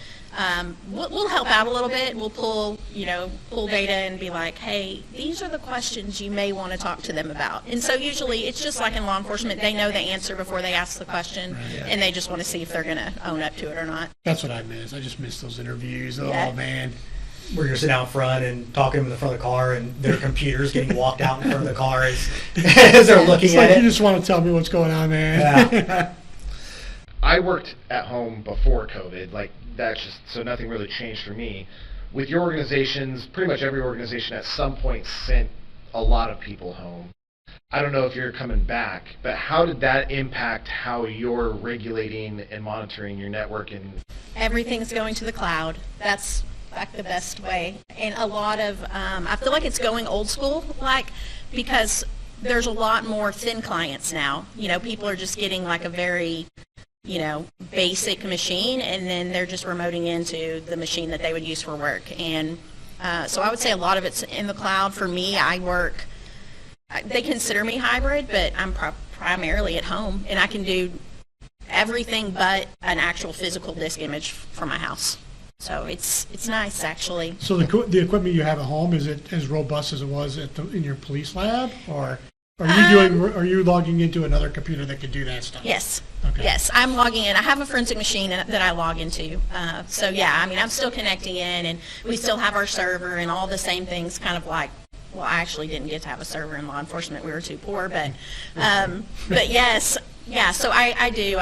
We'll help out a little bit. We'll pull data and be like, hey, these are the questions you may want to talk to them about. And so usually it's just like in law enforcement, they know the answer before they ask the question, and they just want to see if they're going to own up to it or not. That's what I miss. I just miss those interviews. Yeah. Oh, man. Where you're sitting out front and talking to them in the front of the car, and their computers getting walked out in front of the car as they're looking at it. You just want to tell me what's going on, man. Yeah. I worked at home before COVID. That's just, so nothing really changed for me. With your organizations, pretty much every organization at some point sent a lot of people home. I don't know if you're coming back, but how did that impact how you're regulating and monitoring your network? And everything's going to the cloud. That's the best way. And a lot of, I feel like it's going old school, because there's a lot more thin clients now. People are just getting a very, basic machine, and then they're just remoting into the machine that they would use for work. And so I would say a lot of it's in the cloud. For me, they consider me hybrid, but I'm primarily at home, and I can do everything but an actual physical disk image from my house. So it's nice, actually. So the equipment you have at home, is it as robust as it was in your police lab, or are you logging into another computer that could do that stuff? Yes. Okay. Yes, I'm logging in. I have a forensic machine that I log into. So yeah, I'm still connecting in, and we still have our server and all the same things. I actually didn't get to have a server in law enforcement. We were too poor, but yes. Yeah, so I do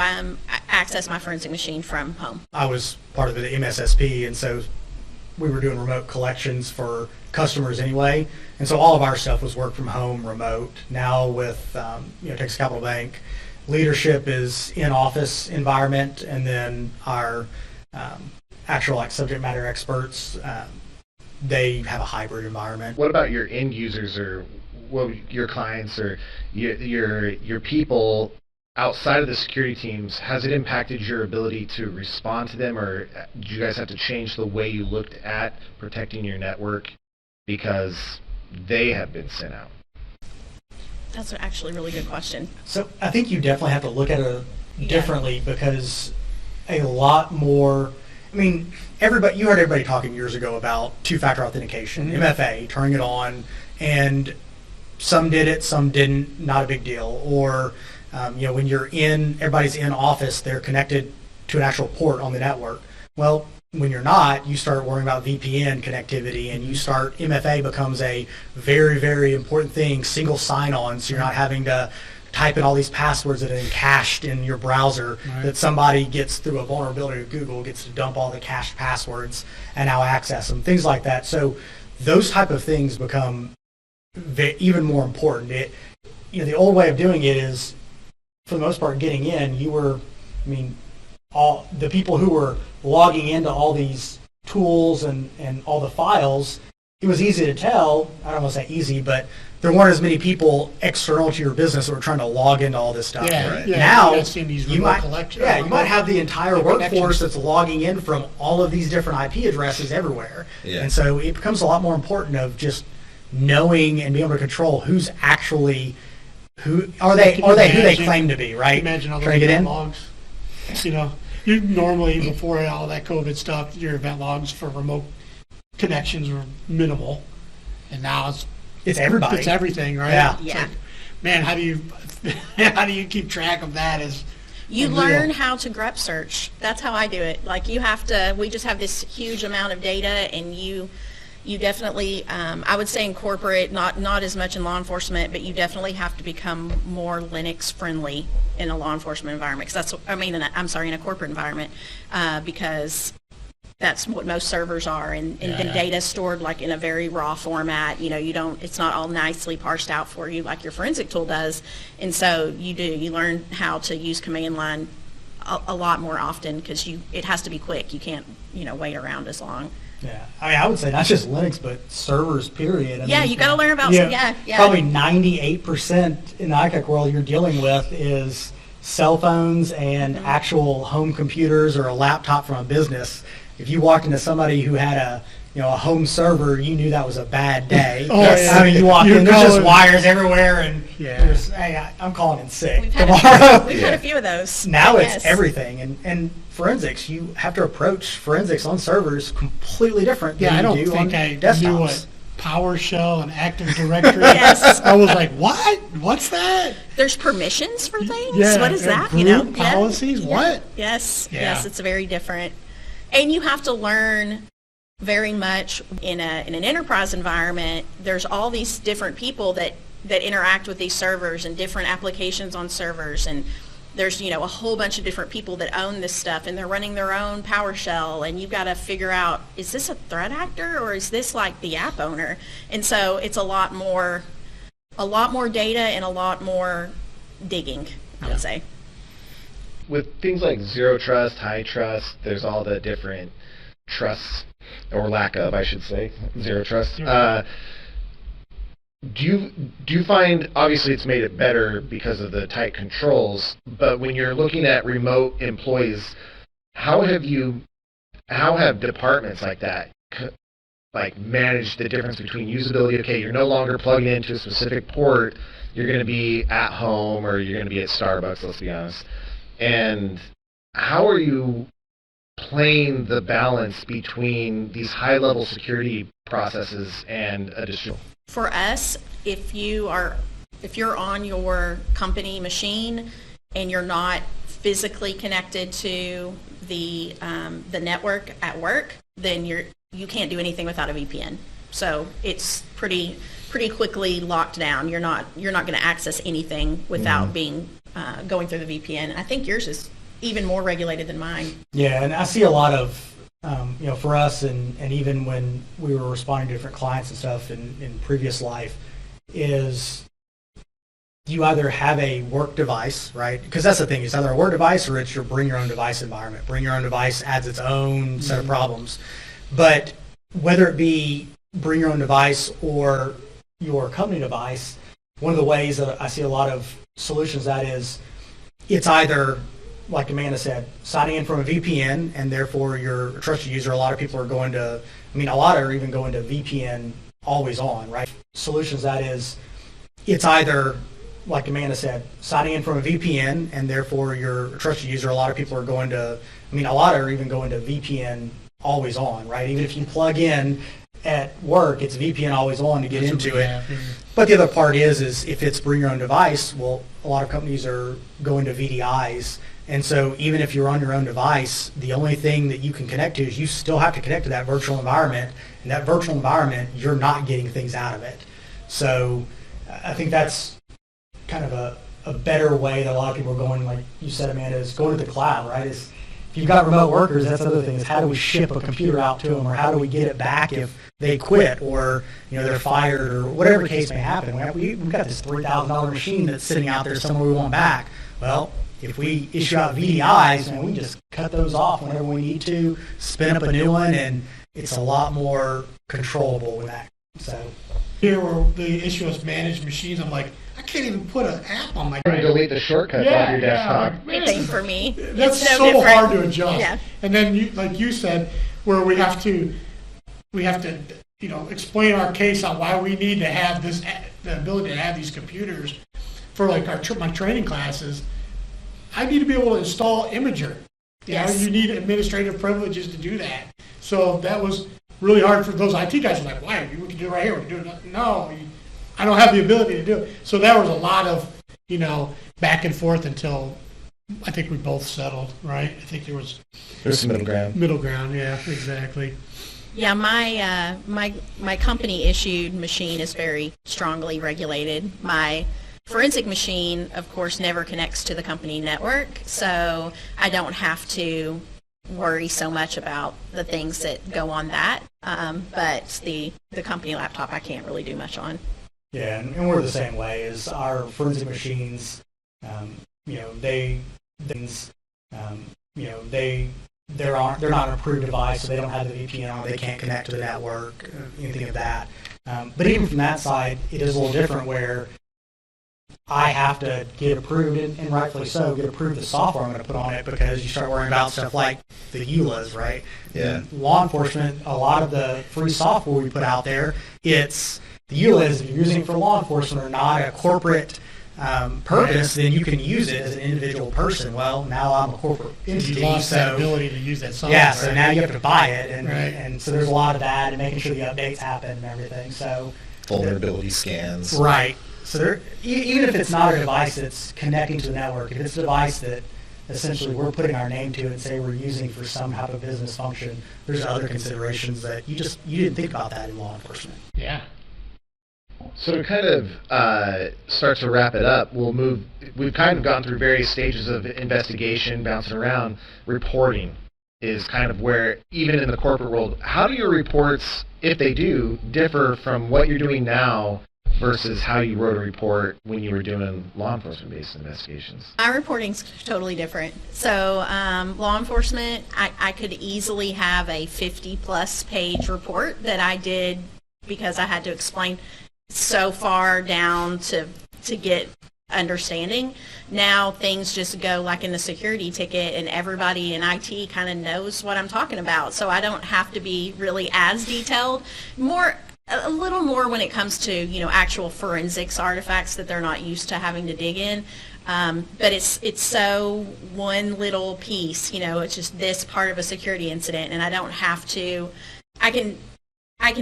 access my forensic machine from home. I was part of the MSSP, and so we were doing remote collections for customers anyway, and so all of our stuff was work from home, remote. Now with Texas Capital Bank, leadership is in-office environment, and then our actual subject matter experts, they have a hybrid environment. what about your end users, or your clients, or your people outside of the security teams? Has it impacted your ability to respond to them, or did you guys have to change the way you looked at protecting your network because they have been sent out? That's actually a really good question. So I think you definitely have to look at it differently, because a lot more, you heard everybody talking years ago about two-factor authentication, MFA, turning it on, and some did it, some didn't, not a big deal. Or when everybody's in office, they're connected to an actual port on the network. Well, when you're not, you start worrying about VPN connectivity, and MFA becomes a very, very important thing, single sign-on, so you're not having to type in all these passwords that are cached in your browser, that somebody gets through a vulnerability of Google, gets to dump all the cached passwords and now access them, things like that. So those type of things become even more important. The old way of doing it is, for the most part, getting in, all the people who were logging into all these tools and all the files, it was easy to tell. I don't want to say easy, but there weren't as many people external to your business that were trying to log into all this stuff. Now, you might have the entire workforce that's logging in from all of these different IP addresses everywhere. Yeah. And so it becomes a lot more important of just knowing and being able to control who's actually who they claim to be, right? Imagine all those event logs. You normally, before all that COVID stuff, your event logs for remote connections were minimal, and now it's everybody. It's everything, right? Yeah. Yeah. Man, how do you keep track of that? You learn how to grep search. That's how I do it. We just have this huge amount of data, and you definitely, I would say in corporate, not as much in law enforcement, but you definitely have to become more Linux friendly in a law enforcement environment. In a corporate environment, because that's what most servers are, and the data stored in a very raw format. It's not all nicely parsed out for you like your forensic tool does, and so you learn how to use command line a lot more often because it has to be quick. You can't, wait around as long. Yeah, I mean, I would say not just Linux, but servers, period. I mean, You got to learn about, Probably 98% in the ICAC world you're dealing with is cell phones and actual home computers or a laptop from a business. If you walked into somebody who had a home server, you knew that was a bad day. I mean, you walk in, there's just wires everywhere, and there's, hey, I'm calling in sick tomorrow. We've had a few of those. Now it's everything, and forensics, you have to approach forensics on servers completely different than you do on desktops. Knew what PowerShell and Active Directory. I was like, what? What's that? There's permissions for things? Yeah, what is that? Group policies? What? Yes, it's very different. And you have to learn very much in an enterprise environment. There's all these different people that interact with these servers and different applications on servers, and there's a whole bunch of different people that own this stuff, and they're running their own PowerShell, and you've got to figure out, is this a threat actor or is this like the app owner? And so it's a lot more data and a lot more digging, I would say. With things like zero trust, high trust, there's all the different trusts, or lack of, I should say, zero trust. Do you find, obviously it's made it better because of the tight controls, but when you're looking at remote employees, how have departments like that managed the difference between usability? Okay, you're no longer plugging into a specific port, you're going to be at home or you're going to be at Starbucks, let's be honest. And how are you playing the balance between these high-level security processes and additional? For us, if you're on your company machine and you're not physically connected to the network at work, then you can't do anything without a VPN. So it's pretty quickly locked down. You're not going to access anything without being going through the VPN. I think yours is even more regulated than mine. Yeah, and I see a lot of, for us and even when we were responding to different clients and stuff in previous life, is you either have a work device, right? Because that's the thing, it's either a work device or it's your bring your own device environment. Bring your own device adds its own set of problems. But whether it be bring your own device or your company device, one of the ways that I see a lot of solutions that is, it's either, like Amanda said, signing in from a VPN, and therefore you're a trusted user. A lot of people are going to, a lot are even going to VPN always on, right? Solutions that is, it's either, like Amanda said, signing in from a VPN, and therefore you're a trusted user. A lot of people are going to, a lot are even going to VPN always on, right? Even if you plug in at work, it's VPN always on to get into it. But the other part is if it's bring your own device, well, a lot of companies are going to VDIs. And so even if you're on your own device, the only thing that you can connect to is you still have to connect to that virtual environment. And that virtual environment, you're not getting things out of it. So I think that's kind of a better way that a lot of people are going, like you said, Amanda, is going to the cloud, right? If you've got remote workers, that's the other thing, is how do we ship a computer out to them, or how do we get it back if they quit or they're fired or whatever the case may happen. We've got this $3,000 machine that's sitting out there somewhere we want back. Well, if we issue out VDIs, and we just cut those off whenever we need to, spin up a new one, and it's a lot more controllable with that. So here where the issue is managed machines, I'm like, I can't even put an app on my delete the shortcuts off your desktop. Same for me. That's it's so different. hard to adjust. Yeah. And then, like you said, where we have to explain our case on why we need to have the ability to have these computers for like my training classes. I need to be able to install Imager. You need administrative privileges to do that. So that was really hard for those IT guys. Were like, why? We can do it right here. We can do it. No, I don't have the ability to do it. So there was a lot of, back and forth until I think we both settled, right? I think there's some middle ground. Middle ground, yeah, exactly. Yeah, my company issued machine is very strongly regulated. My forensic machine, of course, never connects to the company network, so I don't have to worry so much about the things that go on that. But the company laptop, I can't really do much on. Yeah, and we're the same way. Is our forensic machines, They're not an approved device, so they don't have the VPN on. They can't connect to the network, anything of that. But even from that side, it is a little different where I have to get approved, and rightfully so, get approved the software I'm going to put on it, because you start worrying about stuff like the EULAs, right? Yeah. And law enforcement, a lot of the free software we put out there, it's the EULAs, if you're using it for law enforcement or not a corporate purpose, then you can use it as an individual person. Well, now I'm a corporate entity, You lost that ability to use that software. yeah, so now you have to buy it, and Right. and so there's a lot of that, and making sure the updates happen and everything. So Vulnerability scans. right. So there, even if it's not a device that's connecting to the network, if it's a device that essentially we're putting our name to and say we're using for some type of business function, there's other considerations that you didn't think about that in law enforcement. Yeah. So to kind of start to wrap it up, we've kind of gone through various stages of investigation, bouncing around. Reporting is kind of where, even in the corporate world, how do your reports, if they do, differ from what you're doing now versus how you wrote a report when you were doing law enforcement-based investigations? My reporting's totally different. So law enforcement, I could easily have a 50-plus page report that I did because I had to explain so far down to get understanding. Now things just go like in the security ticket, and everybody in IT kind of knows what I'm talking about. So I don't have to be really as detailed. A little more when it comes to, actual forensics artifacts that they're not used to having to dig in. But it's so one little piece, it's just this part of a security incident, and I don't have to, I can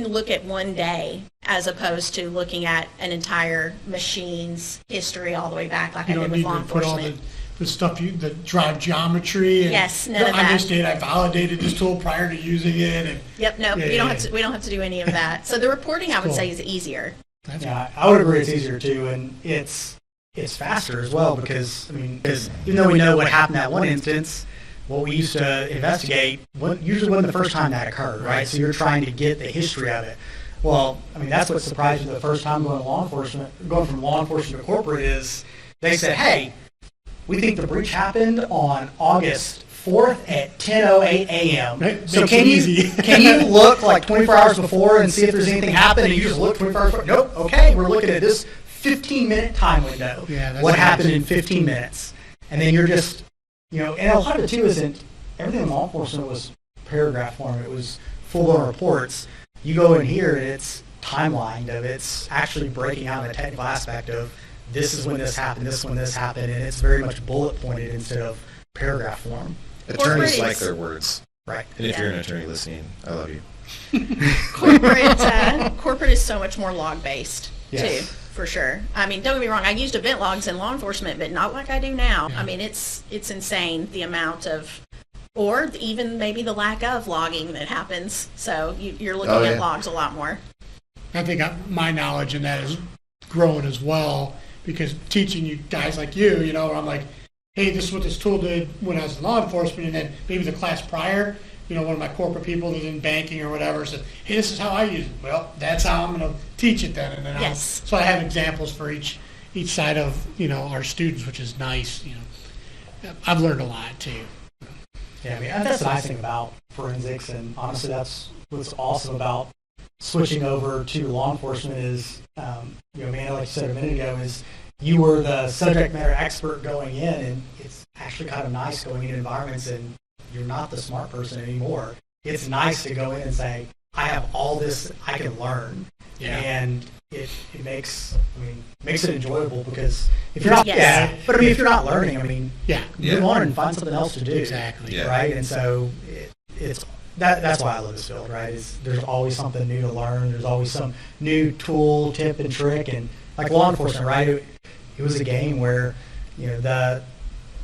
look at one day as opposed to looking at an entire machine's history all the way back like I did with law enforcement. Put all the stuff, the drive geometry. And yes, none of that. I validated this tool prior to using it. And yep, no, we don't have to do any of that. So the reporting, I would say, is easier. Yeah, I would agree it's easier too, and it's faster as well, because even though we know what happened that one instance, what we used to investigate usually wasn't the first time that occurred, right? So you're trying to get the history of it. Well, that's what surprised me the first time going from law enforcement to corporate, is they said, hey, we think the breach happened on August 4th at 10:08 a.m. Right. So Makes can it you easy. can you look like 24 hours before and see if there's anything happened? And you just look 24 hours before. Nope. Okay, we're looking at this 15-minute time window. Yeah, what happened in 15 minutes? And then you're just, and a lot of it too isn't everything in law enforcement was paragraph form. It was full-blown reports. You go in here and it's timelined of it's actually breaking out the technical aspect of this is when this happened, this is when this happened, and it's very much bullet pointed instead of paragraph form. Attorneys like their words. Right. And if you're an attorney listening, I love you. Corporate is so much more log-based, Yes. too, for sure. Don't get me wrong, I used event logs in law enforcement, but not like I do now. It's insane the amount of, or even maybe the lack of logging that happens. So you're looking at logs a lot more. I think my knowledge in that is growing as well, because teaching you guys like you, I'm like, hey, this is what this tool did when I was in law enforcement, and then maybe the class prior, one of my corporate people that's in banking or whatever said, hey, this is how I use it. Well, that's how I'm going to teach it then. And then yes. So I have examples for each side of, our students, which is nice. I've learned a lot too. Yeah, that's the nice thing about forensics, and honestly, that's what's awesome about switching over to law enforcement is, man, like you said a minute ago, is you were the subject matter expert going in, and it's actually kind of nice going into environments and you're not the smart person anymore. It's nice to go in and say, I have all this I can learn. Yeah. And it makes it enjoyable, because if you're not, if you're not learning, move on and find something else to do. Exactly. Yeah. Right. And so that's why I love this field, right? There's always something new to learn. There's always some new tool, tip, and trick. And like law enforcement, right? It was a game where,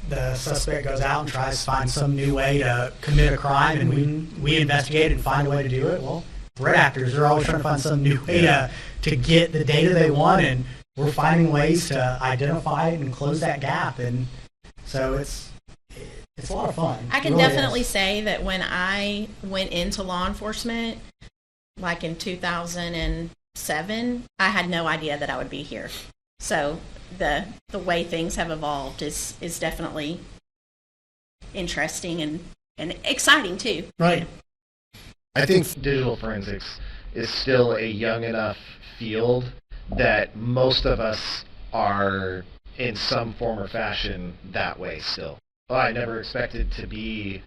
the suspect goes out and tries to find some new way to commit a crime, and we investigate and find a way to do it. Well, threat actors are always trying to find some new way to get the data they want, and we're finding ways to identify it and close that gap. And so it's a lot of fun. I can definitely say that when I went into law enforcement, like in 2007, I had no idea that I would be here. So the way things have evolved is definitely interesting and exciting too. Right. I think digital forensics is still a young enough field that most of us are in some form or fashion that way still. Oh, I never expected to be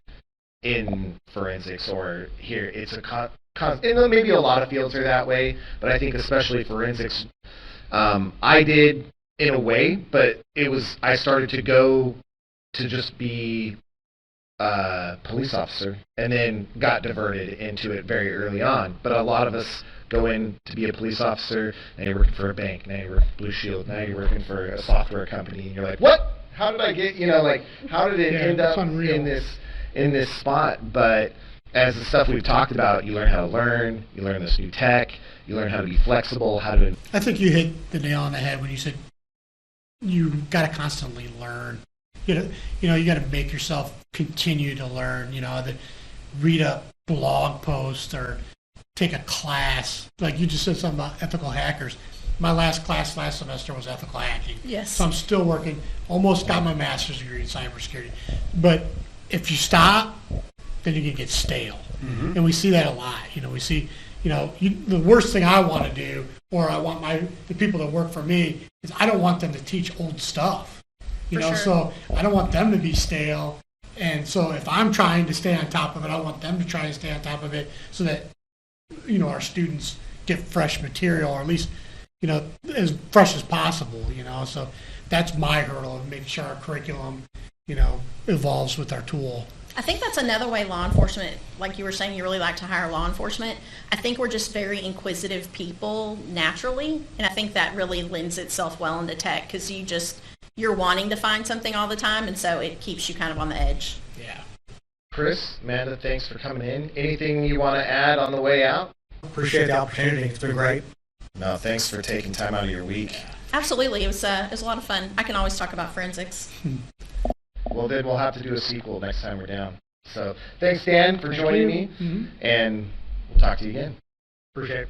in forensics or here. It's a and maybe a lot of fields are that way, but I think especially forensics, I did in a way, but I started to go to just be a police officer and then got diverted into it very early on. But a lot of us go in to be a police officer, and you're working for a bank, now you're working for Blue Shield, now you're working for a software company, and you're like, what? How did I get, how did it end up in this spot? But as the stuff we've talked about, you learn how to learn, you learn this new tech, you learn how to be flexible, I think you hit the nail on the head when you said you got to constantly learn. You got to make yourself continue to learn, read a blog post or take a class. Like you just said something about ethical hackers. My last class last semester was ethical hacking. Yes. So I'm still working, almost got my master's degree in cybersecurity. But if you stop, then you can get stale. Mm-hmm. And we see that a lot. We see, the worst thing I want to do, or I want the people that work for me, is I don't want them to teach old stuff. So I don't want them to be stale. And so if I'm trying to stay on top of it, I want them to try and stay on top of it so that, our students get fresh material, or at least, as fresh as possible, So that's my hurdle of making sure our curriculum, evolves with our tool. I think that's another way law enforcement, like you were saying, you really like to hire law enforcement. I think we're just very inquisitive people naturally, and I think that really lends itself well into tech because you're wanting to find something all the time, and so it keeps you kind of on the edge. Yeah. Chris, Amanda, thanks for coming in. Anything you want to add on the way out? Appreciate the opportunity. It's been great. No, thanks for taking time out of your week. Absolutely. It was a lot of fun. I can always talk about forensics. Well, then we'll have to do a sequel next time we're down. So thanks, Dan, for joining me, and we'll talk to you again. Appreciate it.